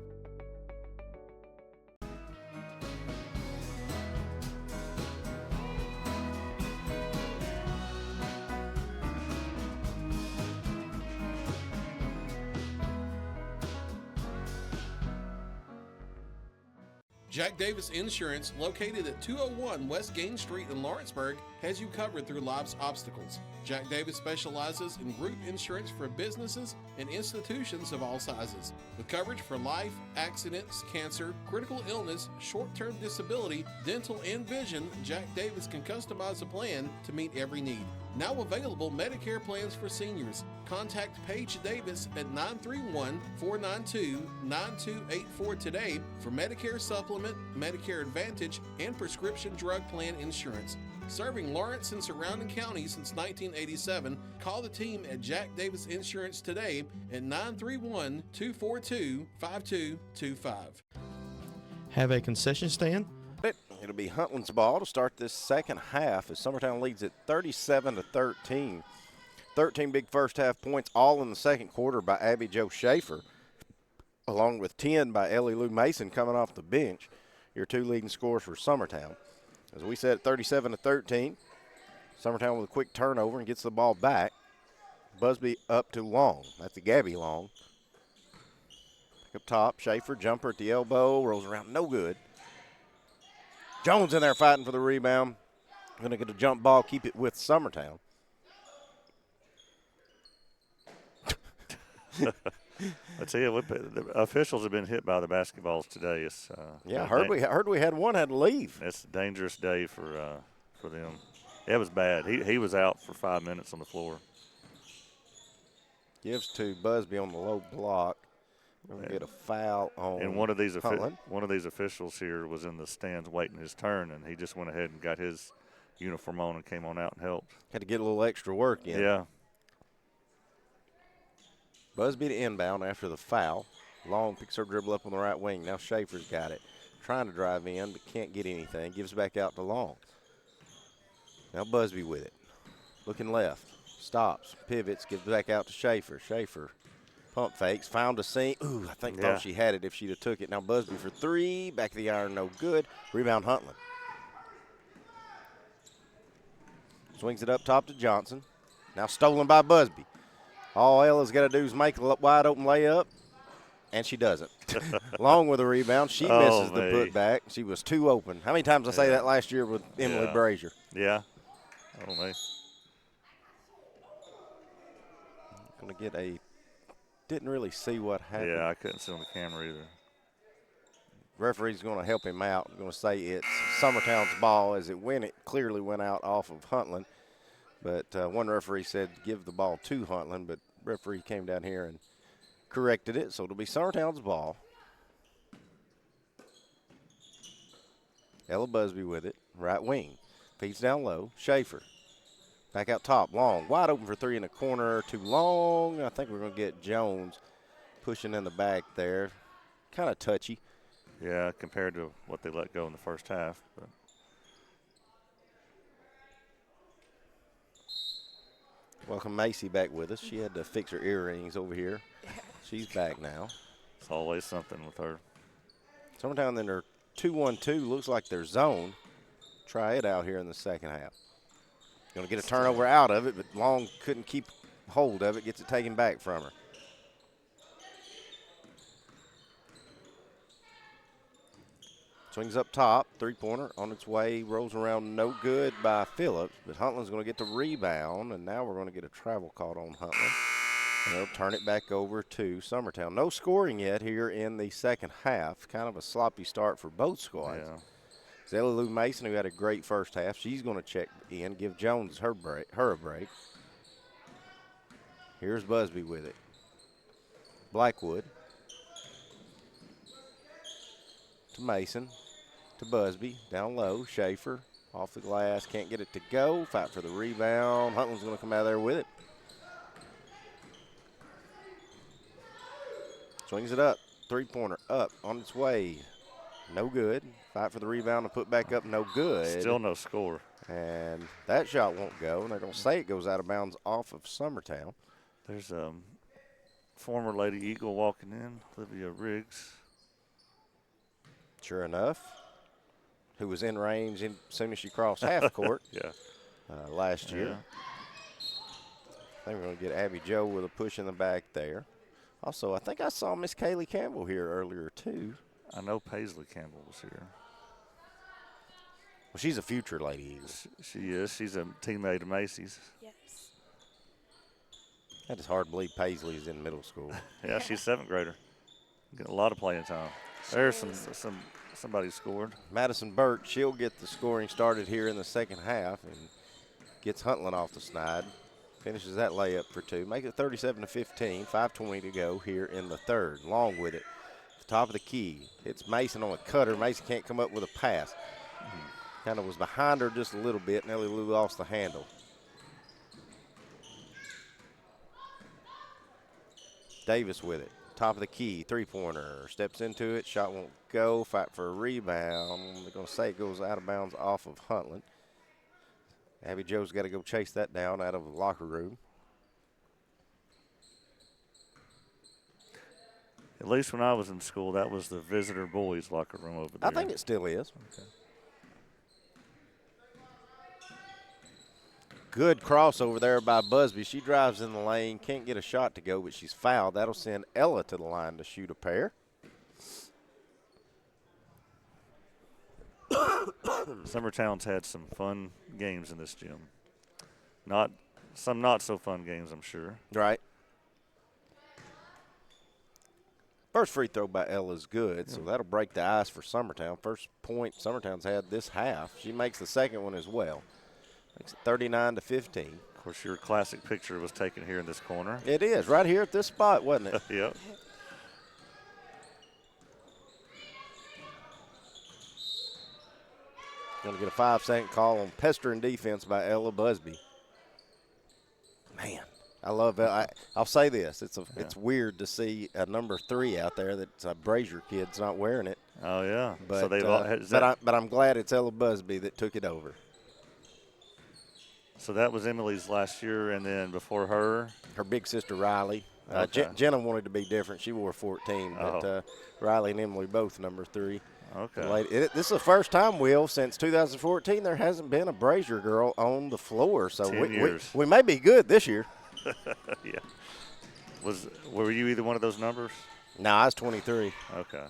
Jack Davis Insurance, located at 201 West Gain Street in Lawrenceburg, has you covered through life's obstacles. Jack Davis specializes in group insurance for businesses and institutions of all sizes. With coverage for life, accidents, cancer, critical illness, short-term disability, dental, and vision, Jack Davis can customize a plan to meet every need. Now available Medicare plans for seniors. Contact Paige Davis at 931-492-9284 today for Medicare Supplement, Medicare Advantage, and prescription drug plan insurance. Serving Lawrence and surrounding counties since 1987, call the team at Jack Davis Insurance today at 931-242-5225. Have a concession stand? It'll be Huntland's ball to start this second half as Summertown leads at 37-13. 13 big first half points, all in the second quarter by Abby Jo Schaefer, along with 10 by Ellie Lou Mason coming off the bench. Your two leading scorers for Summertown. As we said, 37-13. Summertown with a quick turnover and gets the ball back. Busby up to Long. That's a Gabby Long. Up top, Schaefer, jumper at the elbow, rolls around, no good. Jones in there fighting for the rebound. Going to get a jump ball, keep it with Summertown. I tell you what, the officials have been hit by the basketballs today. It's I heard we had one had to leave. It's a dangerous day for them. It was bad. He was out for 5 minutes on the floor. Gives to Busby on the low block. We'll get a foul on And one of these Huntland. officials here was in the stands waiting his turn, and he just went ahead and got his uniform on and came on out and helped. Had to get a little extra work in. Yeah. Busby to inbound after the foul. Long picks her dribble up on the right wing. Now Schaefer's got it. Trying to drive in, but can't get anything. Gives back out to Long. Now Busby with it. Looking left. Stops. Pivots. Gives back out to Schaefer. Schaefer pump fakes. Found a seam. Ooh, I think thought she had it if she'd have took it. Now Busby for three. Back of the iron, no good. Rebound Huntland. Swings it up top to Johnson. Now stolen by Busby. All Ella's got to do is make a wide open layup, and she doesn't. Long with a rebound. She misses the putback. She was too open. How many times I say that last year with Emily Brazier? Yeah. Oh, man. Going to get a – didn't really see what happened. Yeah, I couldn't see on the camera either. Referee's going to help him out. Going to say it's Summertown's ball as it clearly went out off of Huntland. But one referee said give the ball to Huntland, but referee came down here and corrected it. So it'll be Summertown's ball. Ella Busby with it, right wing. Feeds down low. Schaefer. Back out top. Long. Wide open for three in the corner. Too long. I think we're going to get Jones pushing in the back there. Kind of touchy. Yeah, compared to what they let go in the first half. But. Welcome Macy back with us. She had to fix her earrings over here. She's back now. It's always something with her. Summertown in their 2-1-2 looks like their zone. Try it out here in the second half. Going to get a turnover out of it, but Long couldn't keep hold of it. Gets it taken back from her. Swings up top, three-pointer on its way, rolls around, no good by Phillips, but Huntland's going to get the rebound, and now we're going to get a travel caught on Huntland. They'll turn it back over to Summertown. No scoring yet here in the second half. Kind of a sloppy start for both squads. Yeah. Ellie Lou Mason, who had a great first half, she's going to check in, give Jones her a break. Here's Busby with it. Blackwood to Mason to Busby. Down low, Schaefer off the glass, can't get it to go. Fight for the rebound. Huntland's going to come out of there with it. Swings it up. Three-pointer up on its way. No good. Fight for the rebound and put back up. No good. Still no score. And that shot won't go. And they're going to say it goes out of bounds off of Summertown. There's a former Lady Eagle walking in, Olivia Riggs. Sure enough, who was in range as soon as she crossed half court last year. Yeah. I think we're going to get Abby Joe with a push in the back there. Also, I think I saw Miss Kaylee Campbell here earlier, too. I know Paisley Campbell was here. Well, she's a future Lady Eagle. She is. She's a teammate of Macy's. Yes. That is hard to believe Paisley is in middle school. Yeah, she's seventh grader. Getting a lot of playing time. There's somebody scored. Madison Burt, she'll get the scoring started here in the second half and gets Huntland off the snide. Finishes that layup for two. Make it 37-15, 5:20 to go here in the third. Long with it. Top of the key. Hits Mason on a cutter. Mason can't come up with a pass. Kind of was behind her just a little bit, and Ellie Lou lost the handle. Davis with it. Top of the key, three-pointer. Steps into it. Shot won't go. Fight for a rebound. They're going to say it goes out of bounds off of Huntland. Abby Joe's got to go chase that down out of the locker room. At least when I was in school, that was the visitor boys' locker room over there. I think it still is. Okay. Good crossover there by Busby. She drives in the lane, can't get a shot to go, but she's fouled. That'll send Ella to the line to shoot a pair. Summertown's had some fun games in this gym. Some not so fun games, I'm sure. Right. First free throw by Ella's good, so that'll break the ice for Summertown. First point Summertown's had this half. She makes the second one as well. Makes it 39-15. Of course, your classic picture was taken here in this corner. It is, right here at this spot, wasn't it? Yep. Going to get a 5-second call on pestering defense by Ella Busby. Man, I love it. I'll say this. It's weird to see a number 3 out there that's a Brazier kid's not wearing it. Oh, yeah. But, So but I'm glad it's Ella Busby that took it over. So that was Emily's last year, and then before her? Her big sister, Riley. Okay. Jenna wanted to be different. She wore 14, but Riley and Emily both number 3. Okay. This is the first time, Will, since 2014 there hasn't been a Brazier girl on the floor. So 10 years. We may be good this year. Yeah. Were you either one of those numbers? No, I was 23. Okay.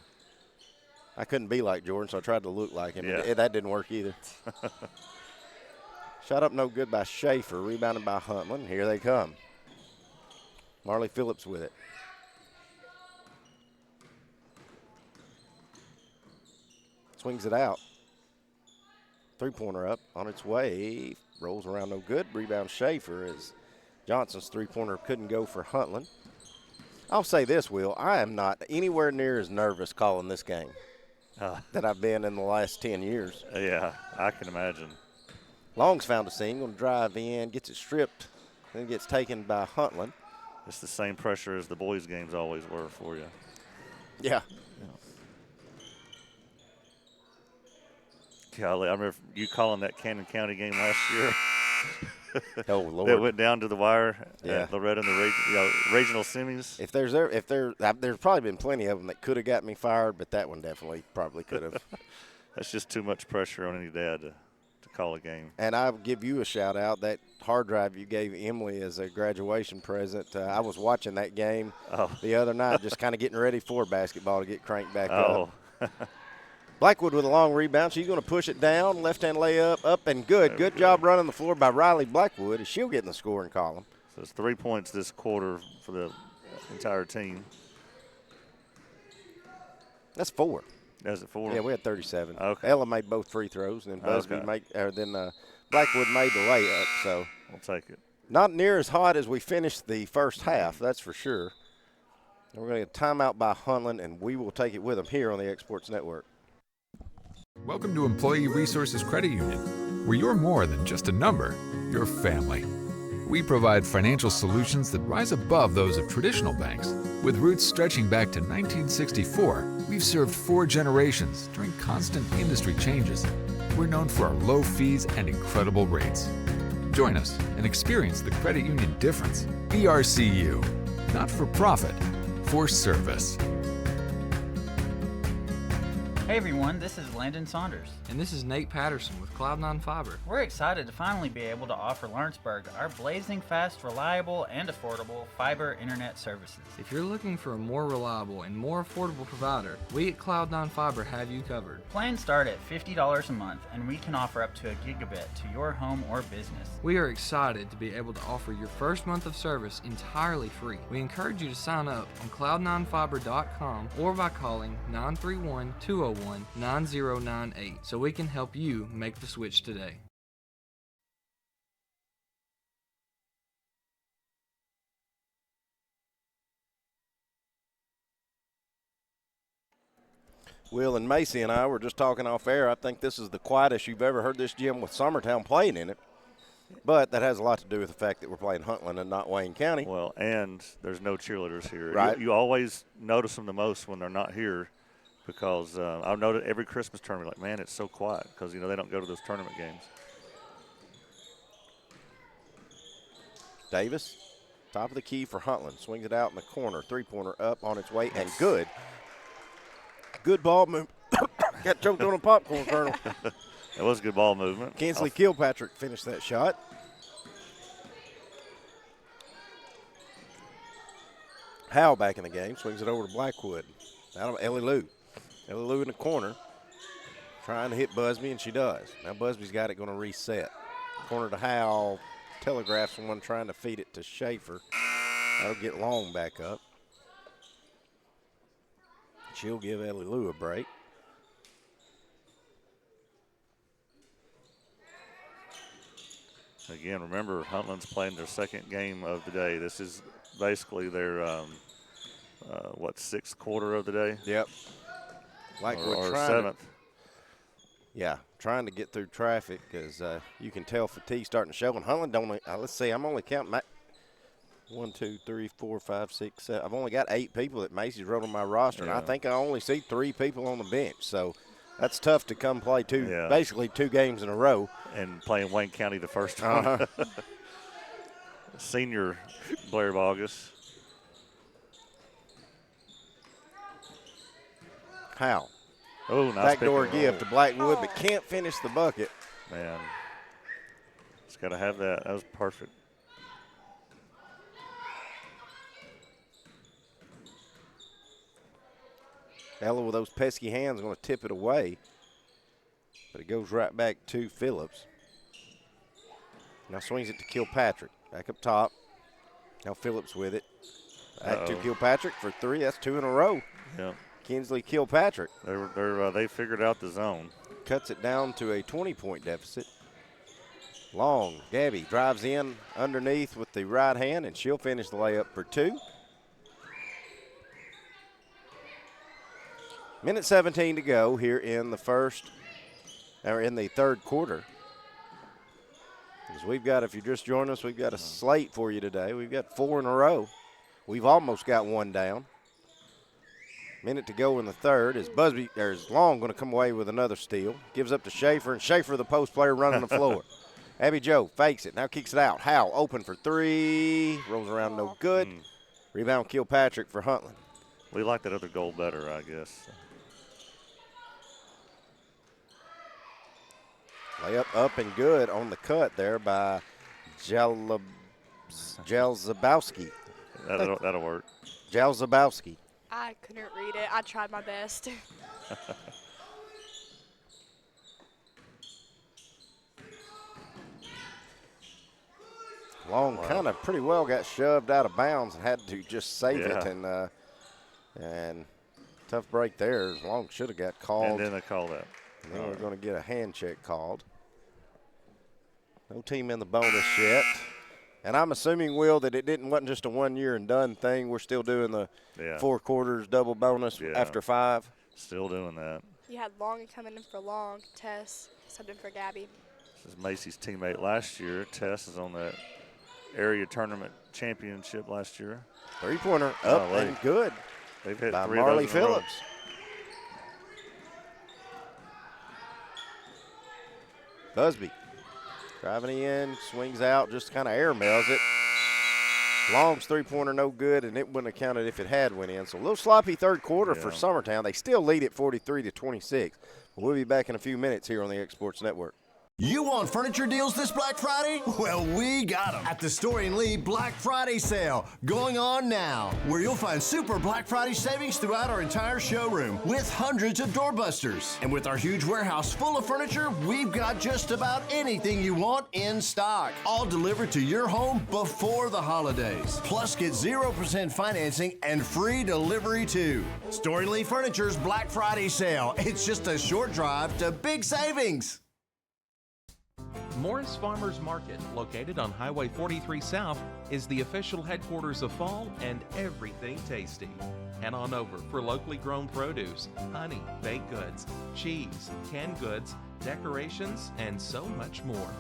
I couldn't be like Jordan, so I tried to look like him. Yeah. That didn't work either. Shot up no good by Schaefer, rebounded by Huntland. Here they come. Marley Phillips with it. Swings it out. Three-pointer up on its way. Rolls around no good. Rebound Schaefer as Johnson's three-pointer couldn't go for Huntland. I'll say this, Will. I am not anywhere near as nervous calling this game that I've been in the last 10 years. Yeah, I can imagine. Long's found a seam, going to drive in, gets it stripped, then gets taken by Huntland. It's the same pressure as the boys' games always were for you. Yeah. Golly, I remember you calling that Cannon County game last year. Oh, Lord. That went down to the wire. Yeah. Loretta in the regional semis. If there's probably been plenty of them that could have got me fired, but that one definitely probably could have. That's just too much pressure on any dad to call a game. And I'll give you a shout out. That hard drive you gave Emily as a graduation present. I was watching that game the other night, just kind of getting ready for basketball to get cranked back up. Blackwood with a long rebound. She's going to push it down. Left-hand layup, up and good. Good job running the floor by Riley Blackwood. She'll get in the scoring column. So it's 3 points this quarter for the entire team. That's 4. Is it 4? Yeah, we had 37. Okay. Ella made both free throws, and then Busby Blackwood made the layup. So we'll take it. Not near as hot as we finished the first half, that's for sure. And we're going to get a timeout by Huntland, and we will take it with them here on the Exports Network. Welcome to Employee Resources Credit Union, where you're more than just a number, you're family. We provide financial solutions that rise above those of traditional banks. With roots stretching back to 1964, we've served 4 generations during constant industry changes. We're known for our low fees and incredible rates. Join us and experience the credit union difference. ERCU, not for profit, for service. Hey everyone, this is Landon Saunders. And this is Nate Patterson with Cloud9 Fiber. We're excited to finally be able to offer Lawrenceburg our blazing fast, reliable, and affordable fiber internet services. If you're looking for a more reliable and more affordable provider, we at Cloud9 Fiber have you covered. Plans start at $50 a month, and we can offer up to 1 gigabit to your home or business. We are excited to be able to offer your first month of service entirely free. We encourage you to sign up on cloud9fiber.com or by calling 931-201-9098 so we can help you make the switch today. Will and Macy and I were just talking off air. I think this is the quietest you've ever heard this gym with Summertown playing in it. But that has a lot to do with the fact that we're playing Huntland and not Wayne County. Well, and there's no cheerleaders here. Right. You always notice them the most when they're not here, because I've noticed every Christmas tournament, like, man, it's so quiet because, they don't go to those tournament games. Davis, top of the key for Huntland. Swings it out in the corner. Three-pointer up on its way and good. Good ball move. Got choked on a popcorn kernel. It was good ball movement. Kinsley Kilpatrick finished that shot. Howell back in the game. Swings it over to Blackwood. Out of Ellie Lou. Ellie Lou in the corner. Trying to hit Busby, and she does. Now Busby's got it going to reset. Corner to Howell. Telegraphs someone trying to feed it to Schaefer. That'll get Long back up. She'll give Ellie Lou a break. Again, remember, Huntland's playing their second game of the day. This is basically their, 6th quarter of the day? Yep. Blackwood or trying 7th. Trying to get through traffic because you can tell fatigue starting to show. And Huntland don't, let's see, I'm only counting 1, 2, 3, 4, 5, 6, 7. I've only got 8 people that Macy's wrote on my roster, and I think I only see 3 people on the bench. So that's tough to come play basically 2 games in a row. And playing Wayne County the first time. Senior Blair Bogus. Howell. Oh, nice backdoor give to Blackwood, but can't finish the bucket. Man, it's got to have that. That was perfect. Ella with those pesky hands going to tip it away, but it goes right back to Phillips. Now swings it to Kilpatrick. Back up top. Now Phillips with it. Back to Kilpatrick for 3. That's 2 in a row. Yeah. Kinsley Kilpatrick. They figured out the zone. Cuts it down to a 20-point deficit. Long. Gabby drives in underneath with the right hand, and she'll finish the layup for 2. Minute 17 to go here in the third quarter. Because we've got, if you just joined us, we've got a slate for you today. We've got 4 in a row. We've almost got 1 down. Minute to go in the third. Is Long going to come away with another steal? Gives up to Schaefer, and Schaefer, the post player, running the floor. Abby Joe fakes it, now kicks it out. Howell open for 3. Rolls around, no good. Rebound Kilpatrick for Huntland. We like that other goal better, I guess. Layup up and good on the cut there by Jalzabowski. That'll work. Jalzabowski. I couldn't read it. I tried my best. Long kind of pretty well got shoved out of bounds and had to just save it, and tough break there. Long should have got called. And then they called that. And then we're going to get a hand check called. No team in the bonus yet. And I'm assuming, Will, that it wasn't just a 1 year and done thing. We're still doing the 4 quarters double bonus after 5. Still doing that. You had Long coming in for Long, Tess, something for Gabby. This is Macy's teammate last year. Tess is on that area tournament championship last year. 3-pointer up and good. They've hit by 3 Marley Phillips. Busby driving in, swings out, just kind of airmails it. Long's 3-pointer no good, and it wouldn't have counted if it had went in. So a little sloppy third quarter for Summertown. They still lead at 43-26. We'll be back in a few minutes here on the X Sports Network. You want furniture deals this Black Friday? Well, we got them at the Story & Lee Black Friday sale going on now, where you'll find super Black Friday savings throughout our entire showroom with hundreds of doorbusters. And with our huge warehouse full of furniture, we've got just about anything you want in stock, all delivered to your home before the holidays. Plus, get 0% financing and free delivery too. Story & Lee Furniture's Black Friday sale. It's just a short drive to big savings. Morris Farmers Market, located on Highway 43 South, is the official headquarters of fall and everything tasty. Head on over for locally grown produce, honey, baked goods, cheese, canned goods, decorations, and so much more.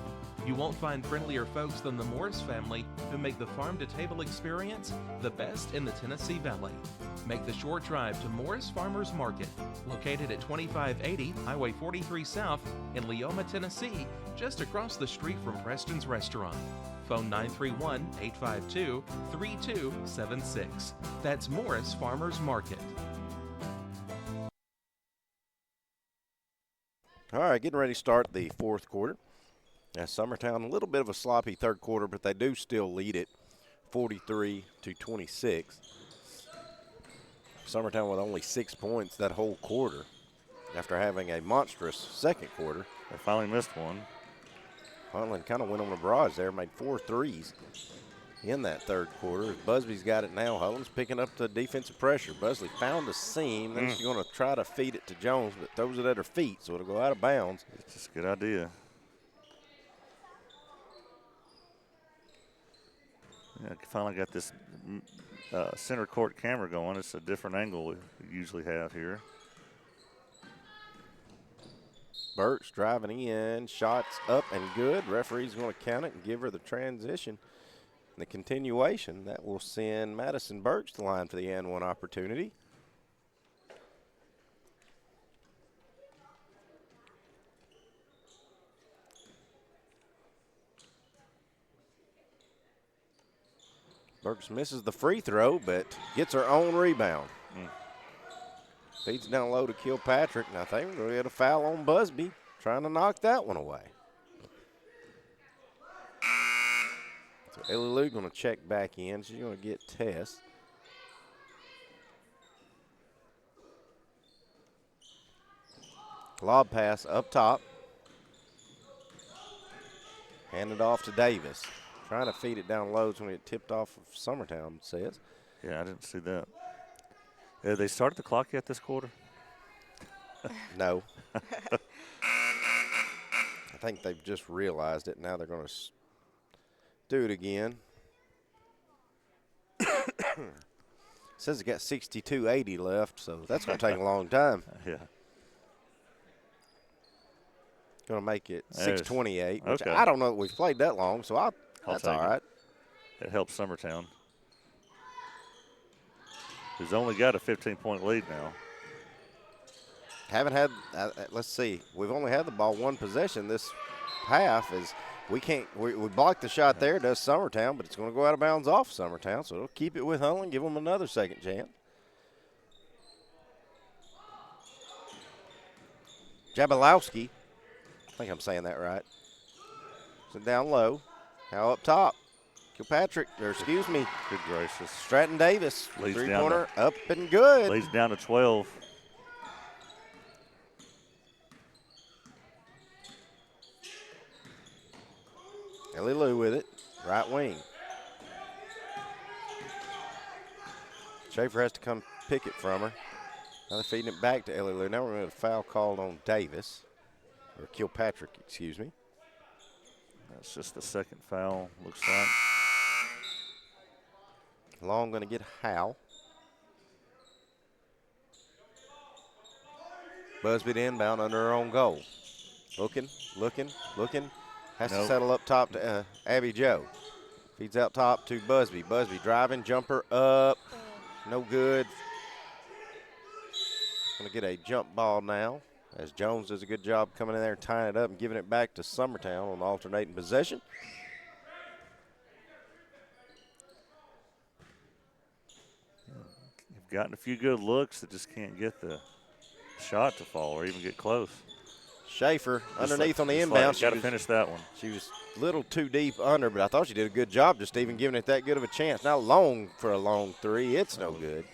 You won't find friendlier folks than the Morris family, who make the farm-to-table experience the best in the Tennessee Valley. Make the short drive to Morris Farmers Market, located at 2580 Highway 43 South in Leoma, Tennessee, just across the street from Preston's Restaurant. Phone 931-852-3276. That's Morris Farmers Market. All right, getting ready to start the fourth quarter. Now, Summertown, a little bit of a sloppy third quarter, but they do still lead it 43-26. Summertown with only 6 points that whole quarter after having a monstrous second quarter. They finally missed one. Huntland kind of went on a barrage there, made 4 threes in that third quarter. Busby's got it now. Huntland's picking up the defensive pressure. Busley found the seam. Then she's going to try to feed it to Jones, but throws it at her feet, so it'll go out of bounds. It's just a good idea. Yeah, finally got this center court camera going. It's a different angle we usually have here. Burks driving in, shots up and good. Referee's going to count it and give her the transition. And the continuation, that will send Madison Burks to the line for the and one opportunity. Burks misses the free throw, but gets her own rebound. Feeds down low to Kilpatrick, and I think we're going to get a foul on Busby, trying to knock that one away. So Ellie Lou going to check back in. She's going to get Tess. Lob pass up top. Handed off to Davis. Trying to feed it down low when it tipped off of Summertown, says. Yeah, I didn't see that. They started the clock yet this quarter? No. I think they've just realized it. Now they're going to do it again. Says it got 62:80 left, so that's going to take a long time. Yeah. Going to make it 6:28, which okay. I don't know that we've played that long, so that's all right. It helps Summertown, who's only got a 15-point lead now. Haven't had, let's see, we've only had the ball one possession this half. We blocked the shot there, does Summertown, but it's going to go out of bounds off Summertown, so it'll keep it with Huntland, give them another second chance. Jabalowski, I think I'm saying that right. So down low, now up top. Kilpatrick, or excuse me. Good gracious. Stratton Davis, Leads three-pointer up and good. Leads down to 12. Ellie Lou with it. Right wing. Schaefer has to come pick it from her. Now they're feeding it back to Ellie Lou. Now we're going to get a foul called on Davis, or Kilpatrick, excuse me. That's just the second foul, looks like. Long going to get Howe. Busby to inbound under her own goal. Looking. Has to settle up top to Abby Joe. Feeds out top to Busby. Busby driving, jumper up. No good. Going to get a jump ball now as Jones does a good job coming in there and tying it up and giving it back to Summertown on alternating possession. You've gotten a few good looks that just can't get the shot to fall or even get close. Schaefer underneath on the inbound. Got to finish that one. She was a little too deep under, but I thought she did a good job just even giving it that good of a chance. Now Long for a long three. It's no good.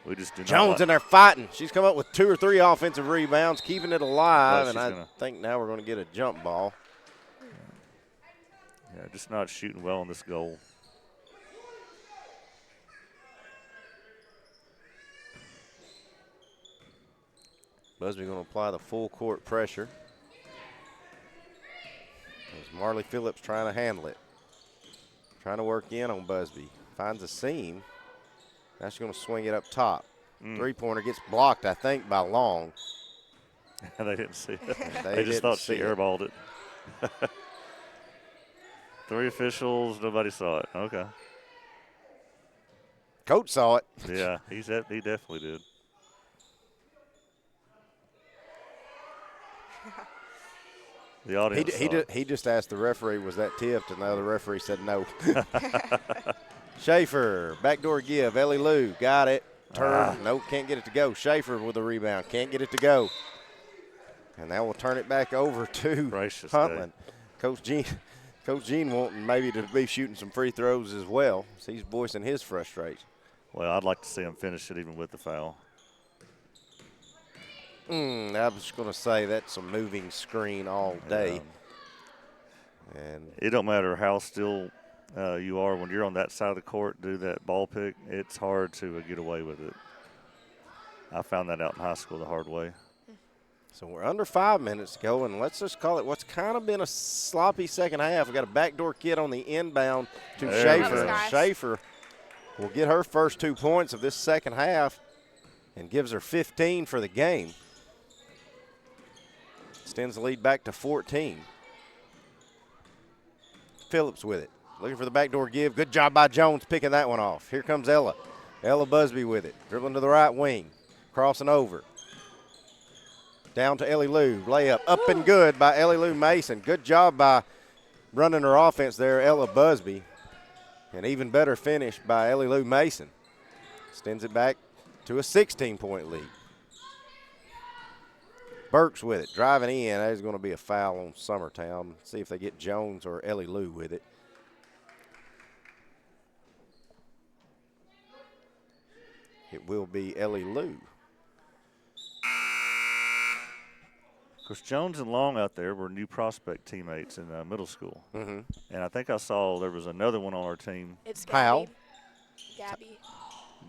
We just do Jones in there fighting. She's come up with 2 or 3 offensive rebounds, keeping it alive, and I think now we're going to get a jump ball. Yeah, just not shooting well on this goal. Busby going to apply the full court pressure. As Marley Phillips trying to handle it. Trying to work in on Busby. Finds a seam. Now she's going to swing it up top. Three-pointer gets blocked, I think, by Long. They didn't see it. They just thought she airballed it. 3 officials, nobody saw it. Okay. Coach saw it. Yeah, he definitely did. The audience he just asked the referee, was that tipped, and the other referee said no. Schaefer, backdoor give. Ellie Lou got it. Turn. Nope, can't get it to go. Schaefer with the rebound. Can't get it to go. And now we'll turn it back over to Huntland. Coach Gene wanting maybe to be shooting some free throws as well. So he's voicing his frustration. Well, I'd like to see him finish it even with the foul. I was going to say that's a moving screen all day. And it don't matter how still you are when you're on that side of the court, do that ball pick, it's hard to get away with it. I found that out in high school the hard way. So we're under 5 minutes to go, and let's just call it what's kind of been a sloppy second half. We got a backdoor kid on the inbound to Schaefer. Nice. Schaefer will get her first 2 points of this second half and gives her 15 for the game. Extends the lead back to 14. Phillips with it. Looking for the backdoor give. Good job by Jones picking that one off. Here comes Ella. Ella Busby with it. Dribbling to the right wing. Crossing over. Down to Ellie Lou. Layup up and good by Ellie Lou Mason. Good job by running her offense there, Ella Busby. An even better finish by Ellie Lou Mason. Extends it back to a 16-point lead. Burks with it, driving in. There's going to be a foul on Summertown. See if they get Jones or Ellie Lou with it. It will be Ellie Lou. Of course, Jones and Long out there were new prospect teammates in middle school. Mm-hmm. And I think I saw there was another one on our team. It's How? Gabby.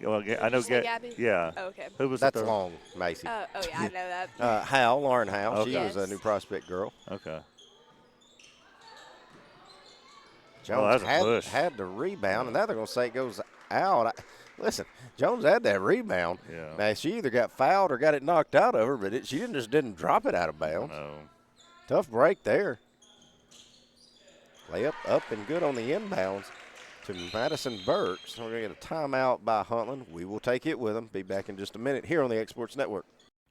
Well, I know Gabby. Yeah. Oh, okay. Who was That's it? Long, Macy. Oh, yeah, I know that. Hal, Lauren Hal. Okay. She was a new prospect girl. Okay. Jones that's a push. had the rebound, and now they're going to say it goes out. Listen, Jones had that rebound. Yeah. Now, she either got fouled or got it knocked out of her, but she didn't drop it out of bounds. No. Tough break there. Layup up and good on the inbounds to Madison Burks. We're going to get a timeout by Huntland. We will take it with them. Be back in just a minute here on the Exports Network.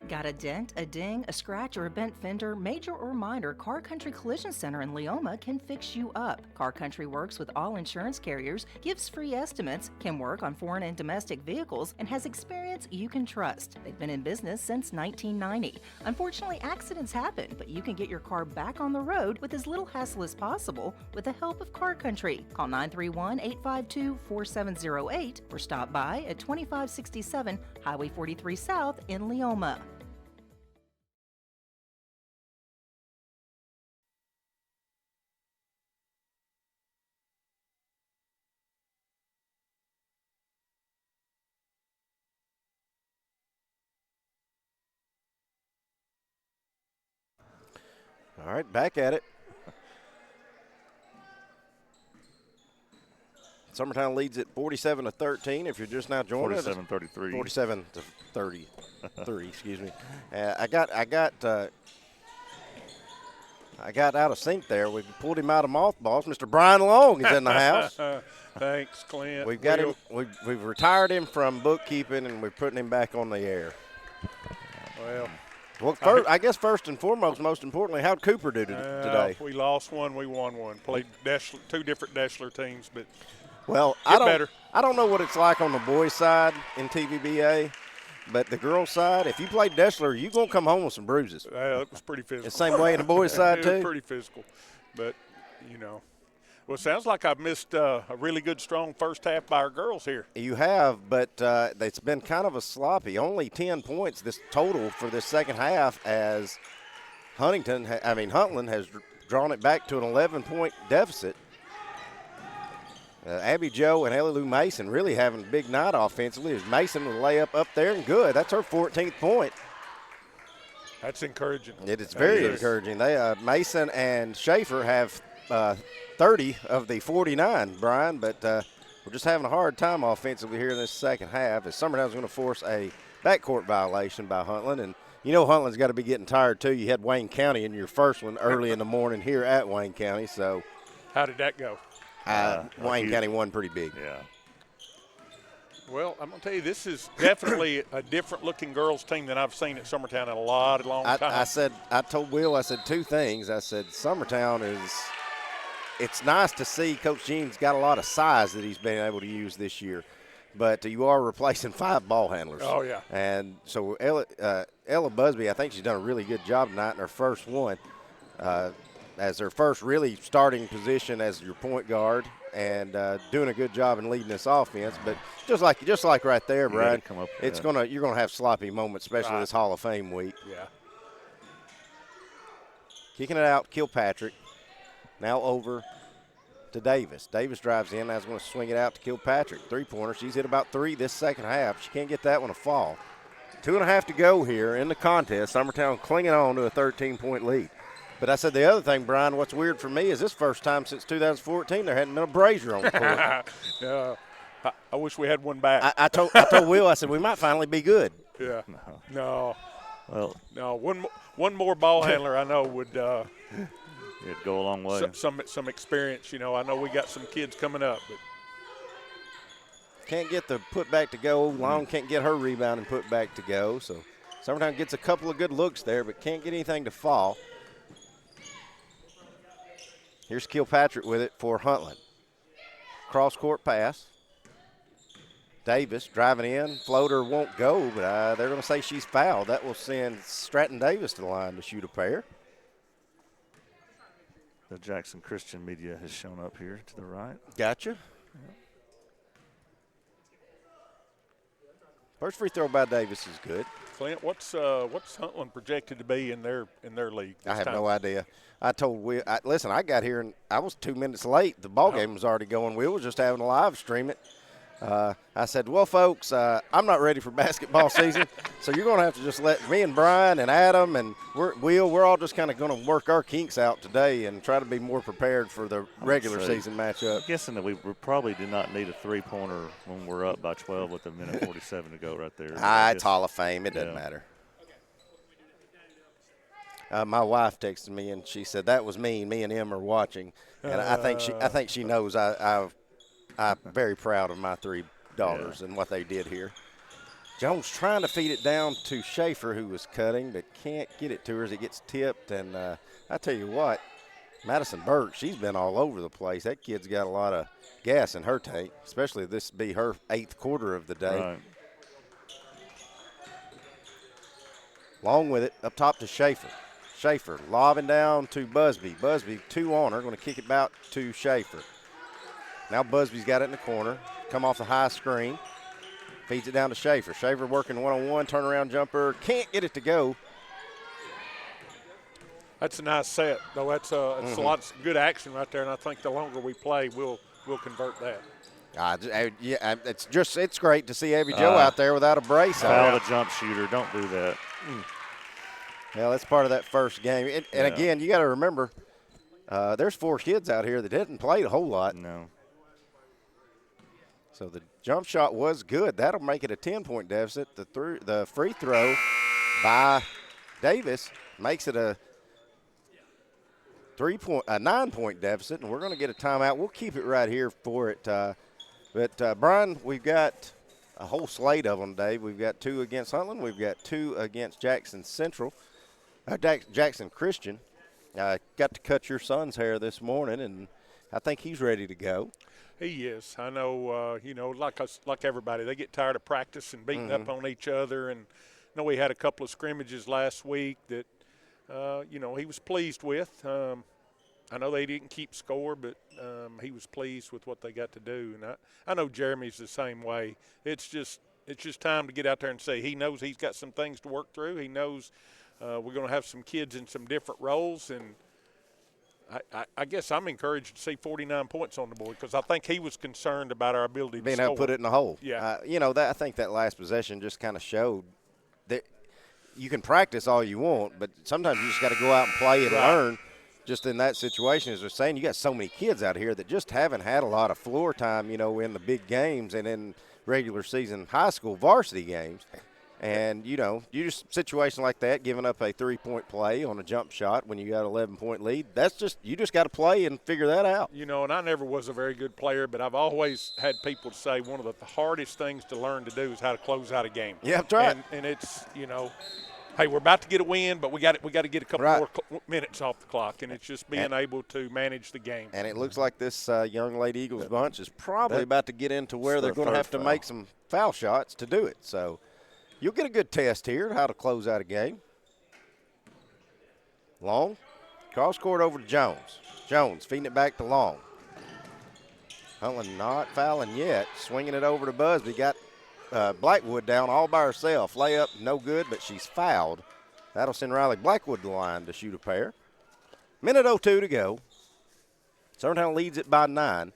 Got a dent, a ding, a scratch, or a bent fender? Major or minor, Car Country Collision Center in Leoma can fix you up. Car Country works with all insurance carriers, gives free estimates, can work on foreign and domestic vehicles, and has experience you can trust. They've been in business since 1990. Unfortunately, accidents happen, but you can get your car back on the road with as little hassle as possible with the help of Car Country. Call 931-852-4708 or stop by at 2567 Highway 43 South in Leoma. All right, back at it. Summertown leads it 47-13. If you're just now joining us, 47-33. 47-33. Excuse me. I got out of sync there. We pulled him out of mothballs. Mr. Brian Long is in the house. Thanks, Clint. We've got him. We've retired him from bookkeeping, and we're putting him back on the air. Well, I guess first and foremost, most importantly, how'd Cooper do today? We lost one, we won one. Played two different Deschler teams, but I don't know what it's like on the boys' side in TVBA, but the girls' side, if you play Deschler, you're going to come home with some bruises. It was pretty physical. The same way in the boys' side, too? It was pretty physical. But, well, it sounds like I've missed a really good, strong first half by our girls here. You have, but it's been kind of a sloppy. Only 10 points this total for this second half as Huntland has drawn it back to an 11-point deficit. Abby Jo and Ellie Lou Mason really having a big night offensively. As Mason with a layup up there and good. That's her 14th point. That's encouraging. It is very encouraging. They Mason and Schaefer have 30 of the 49, Brian, but we're just having a hard time offensively here in this second half as Summertown's going to force a backcourt violation by Huntland. And Huntland's got to be getting tired, too. You had Wayne County in your first one early in the morning here at Wayne County. So, how did that go? Wayne County won pretty big. Yeah. Well, I'm going to tell you, this is definitely a different-looking girls' team than I've seen at Summertown in a long time. I told Will, I said two things. I said Summertown it's nice to see Coach Jean's got a lot of size that he's been able to use this year, but you are replacing 5 ball handlers. Oh, yeah. And so Ella Busby, I think she's done a really good job tonight in her first one. As her first really starting position as your point guard and doing a good job in leading this offense. But just like right there, Brian, you're gonna have sloppy moments, especially this Hall of Fame week. Yeah. Kicking it out, Kilpatrick. Now over to Davis. Davis drives in. Now is going to swing it out to Kilpatrick. Three-pointer. She's hit about 3 this second half. She can't get that one to fall. 2.5 to go here in the contest. Summertown clinging on to a 13-point lead. But I said the other thing, Brian, what's weird for me is this first time since 2014 there hadn't been a brazier on the court. I wish we had one back. I told Will, I said, we might finally be good. Yeah. No. Well, no. One more ball handler I know would it'd go a long way. Some experience. I know we got some kids coming up, but can't get the put back to go. Long can't get her rebound and put back to go. So Summertown gets a couple of good looks there, but can't get anything to fall. Here's Kilpatrick with it for Huntland. Cross-court pass. Davis driving in. Floater won't go, but they're going to say she's fouled. That will send Stratton Davis to the line to shoot a pair. The Jackson Christian media has shown up here to the right. Gotcha. First free throw by Davis is good. Clint, what's Huntland projected to be in their league? I have no idea. I told Will, listen, I got here and I was 2 minutes late. The ball game was already going. Will was just having a live stream it. I said, well, folks, I'm not ready for basketball season, so you're going to have to just let me and Brian and Adam and we're all just kind of going to work our kinks out today and try to be more prepared for the regular season matchup. I'm guessing that we probably did not need a three-pointer when we're up by 12 with a minute 47 to go right there. It's Hall of Fame. It doesn't matter. My wife texted me and she said that was me. Me and him are watching, and I think she knows I'm very proud of my 3 daughters and what they did here. Jones trying to feed it down to Schaefer, who was cutting, but can't get it to her as it gets tipped. And I tell you what, Madison Burke, she's been all over the place. That kid's got a lot of gas in her tank, especially if this be her 8th quarter of the day. Right. Long with it, up top to Schaefer. Schaefer lobbing down to Busby. Busby 2 on her, going to kick it back to Schaefer. Now Busby's got it in the corner. Come off the high screen. Feeds it down to Schaefer. Schaefer working one-on-one, turnaround jumper. Can't get it to go. That's a nice set, though. That's a lot of good action right there, and I think the longer we play, we'll convert that. It's great to see Abby Jo out there without a brace on. Foul the jump shooter. Don't do that. Well, that's part of that first game. And again, you got to remember, there's 4 kids out here that didn't play a whole lot. No. So the jump shot was good. That'll make it a 10-point deficit. The free throw by Davis makes it a 9-point deficit, and we're going to get a timeout. We'll keep it right here for it. But Brian, we've got a whole slate of them, Dave. We've got 2 against Huntland. We've got 2 against Jackson Central, Jackson Christian. I got to cut your son's hair this morning, and I think he's ready to go. He is. I know, like everybody, they get tired of practice and beating up on each other. And I know we had a couple of scrimmages last week that, he was pleased with. I know they didn't keep score, but he was pleased with what they got to do. And I know Jeremy's the same way. It's just time to get out there and say he knows he's got some things to work through. He knows we're going to have some kids in some different roles, and I guess I'm encouraged to see 49 points on the board because I think he was concerned about our ability to being score. able to put it in the hole. Yeah. I think that last possession just kind of showed that you can practice all you want, but sometimes you just got to go out and play and learn. Just in that situation, as they're saying, you got so many kids out here that just haven't had a lot of floor time, in the big games and in regular season high school varsity games. And, you just situation like that, giving up a 3-point play on a jump shot when you got an 11-point lead, you just got to play and figure that out. And I never was a very good player, but I've always had people say one of the hardest things to learn to do is how to close out a game. Yeah, that's right. And it's, hey, we're about to get a win, but we got to get a couple more minutes off the clock, and it's just being able to manage the game. And it looks like this young Lady Eagles bunch is probably about to get into where they're going to have to make some foul shots to do it. So you'll get a good test here how to close out a game. Long, cross court over to Jones. Jones feeding it back to Long. Huntland not fouling yet, swinging it over to Busby. Got Blackwood down all by herself. Layup, no good, but she's fouled. That'll send Riley Blackwood to the line to shoot a pair. Minute 02 to go. Summertown leads it by 9.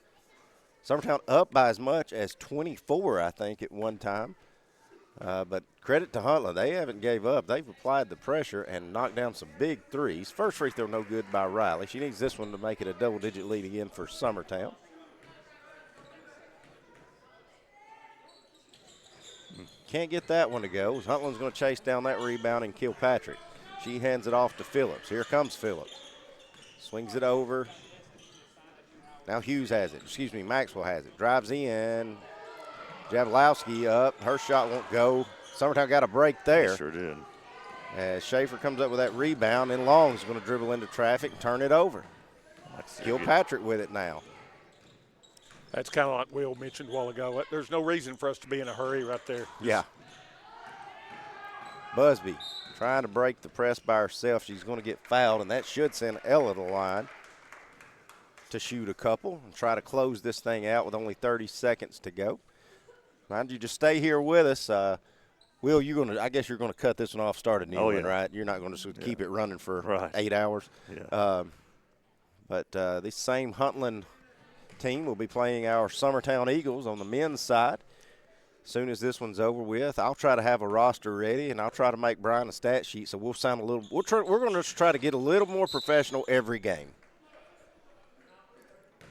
Summertown up by as much as 24, I think, at one time. But credit to Huntland. They haven't gave up. They've applied the pressure and knocked down some big threes. First free throw no good by Riley. She needs this one to make it a double-digit lead again for Summertown. Can't get that one to go. Huntland's going to chase down that rebound and kill Patrick. She hands it off to Phillips. Here comes Phillips. Swings it over. Now Hughes has it. Maxwell has it. Drives in. Javlowski up. Her shot won't go. Summertown got a break there. Sure did. As Schaefer comes up with that rebound, and Long's going to dribble into traffic and turn it over. Kill Patrick with it now. That's kind of like Will mentioned a while ago. There's no reason for us to be in a hurry right there. Yeah. Busby trying to break the press by herself. She's going to get fouled, and that should send Ella to the line to shoot a couple and try to close this thing out with only 30 seconds to go. Mind you, just stay here with us. Will, I guess you're going to cut this one off, start a new one, right? You're not going to keep it running for 8 hours. Yeah. But this same Huntland team will be playing our Summertown Eagles on the men's side. As soon as this one's over with, I'll try to have a roster ready, and I'll try to make Brian a stat sheet. So we'll sound a little. We're going to try to get a little more professional every game.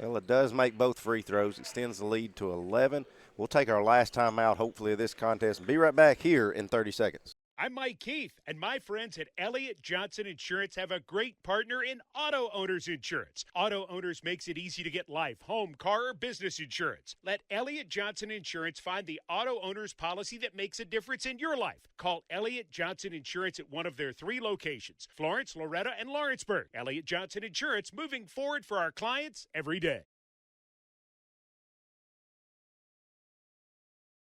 Well, it does make both free throws, extends the lead to 11. We'll take our last time out, hopefully, of this contest and be right back here in 30 seconds. I'm Mike Keith, and my friends at Elliott Johnson Insurance have a great partner in Auto Owners Insurance. Auto Owners makes it easy to get life, home, car, or business insurance. Let Elliott Johnson Insurance find the Auto Owners policy that makes a difference in your life. Call Elliott Johnson Insurance at one of their 3 locations, Florence, Loretta, and Lawrenceburg. Elliott Johnson Insurance, moving forward for our clients every day.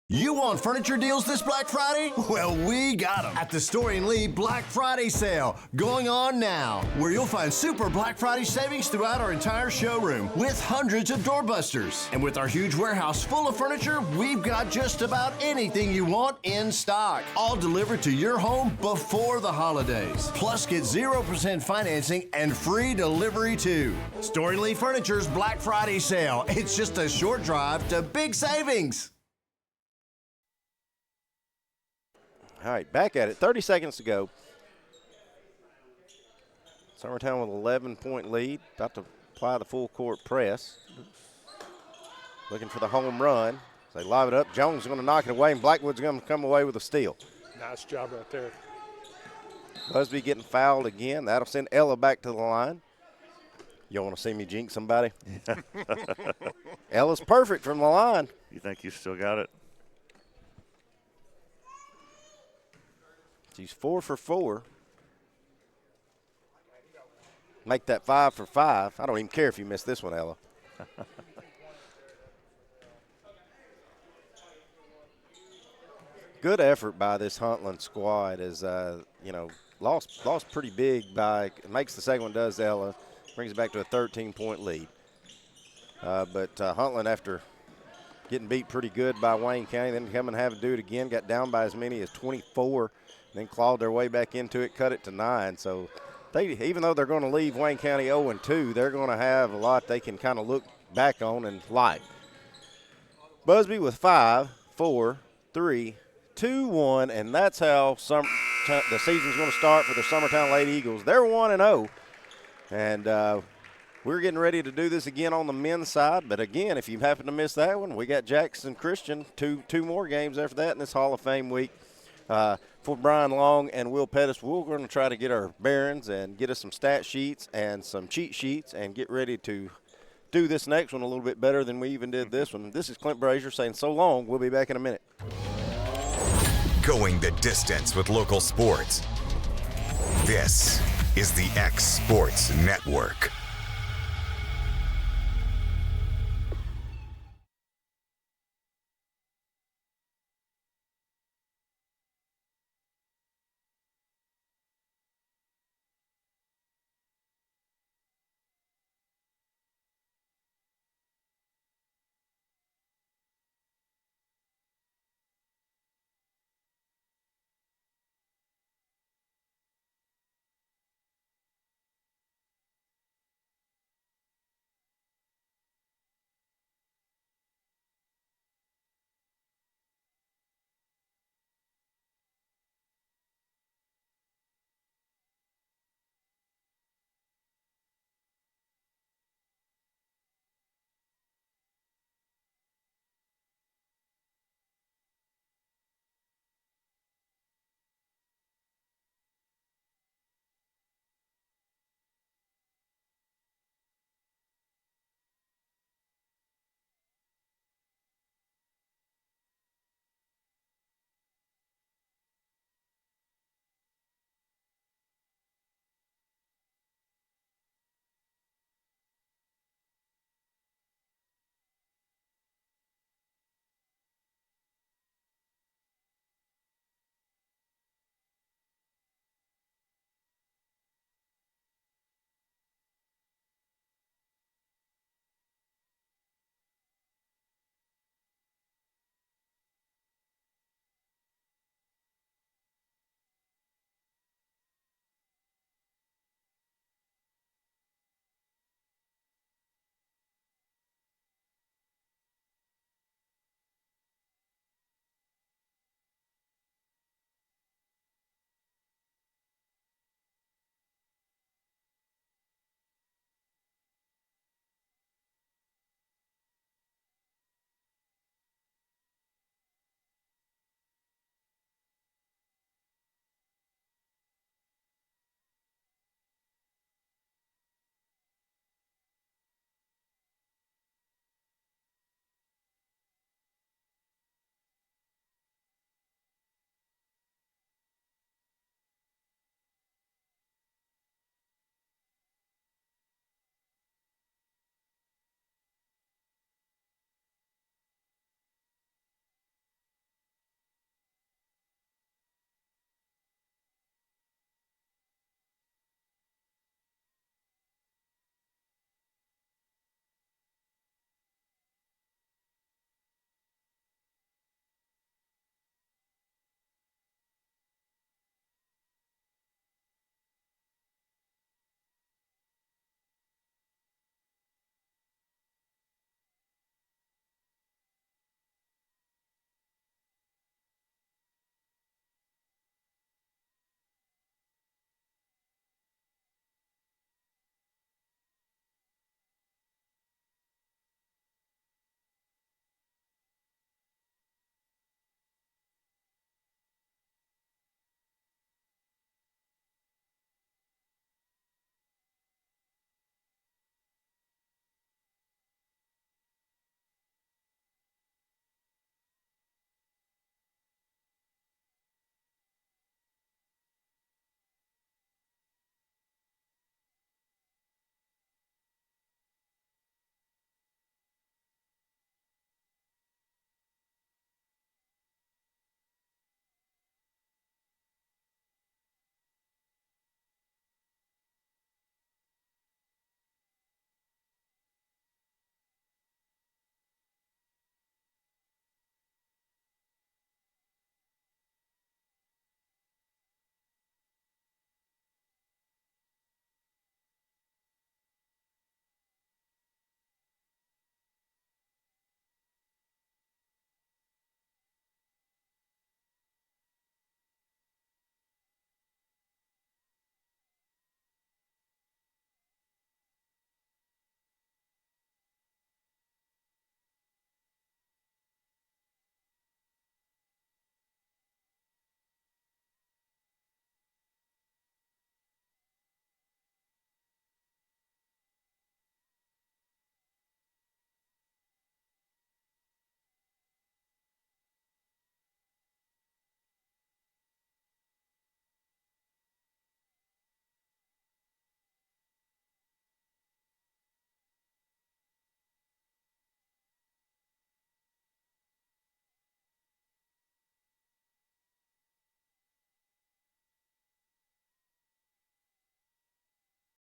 You want furniture deals this Black Friday? Well, we got them at the Story and Lee Black Friday sale going on now, where you'll find super Black Friday savings throughout our entire showroom with hundreds of doorbusters. And with our huge warehouse full of furniture, we've got just about anything you want in stock, all delivered to your home before the holidays. Plus, get 0% financing and free delivery too. Story and Lee Furniture's Black Friday sale. It's just a short drive to big savings. All right, back at it. 30 seconds to go. Summertown with an 11-point lead, about to apply the full court press. Looking for the home run. They lob it up. Jones is going to knock it away, and Blackwood's going to come away with a steal. Nice job right there. Busby getting fouled again. That'll send Ella back to the line. You want to see me jinx somebody? Ella's perfect from the line. You think you still got it? She's 4 for 4. Make that 5 for 5. I don't even care if you miss this one, Ella. Good effort by this Huntland squad as, lost pretty big by, makes the second one, does Ella, brings it back to a 13-point lead. But Huntland, after getting beat pretty good by Wayne County, then come and have to do it again, got down by as many as 24, then clawed their way back into it, cut it to 9. So they, even though they're going to leave Wayne County 0-2, they're going to have a lot they can kind of look back on and like. Busby with 5, 4, 3, 2, 1, and that's how the season's going to start for the Summertown Lady Eagles. They're 1-0, and we're getting ready to do this again on the men's side. But again, if you happen to miss that one, we got Jackson Christian two more games after that in this Hall of Fame week. For Brian Long and Will Pettis, we're going to try to get our bearings and get us some stat sheets and some cheat sheets and get ready to do this next one a little bit better than we even did this one. This is Clint Brazier saying so long. We'll be back in a minute. Going the distance with local sports. This is the X Sports Network.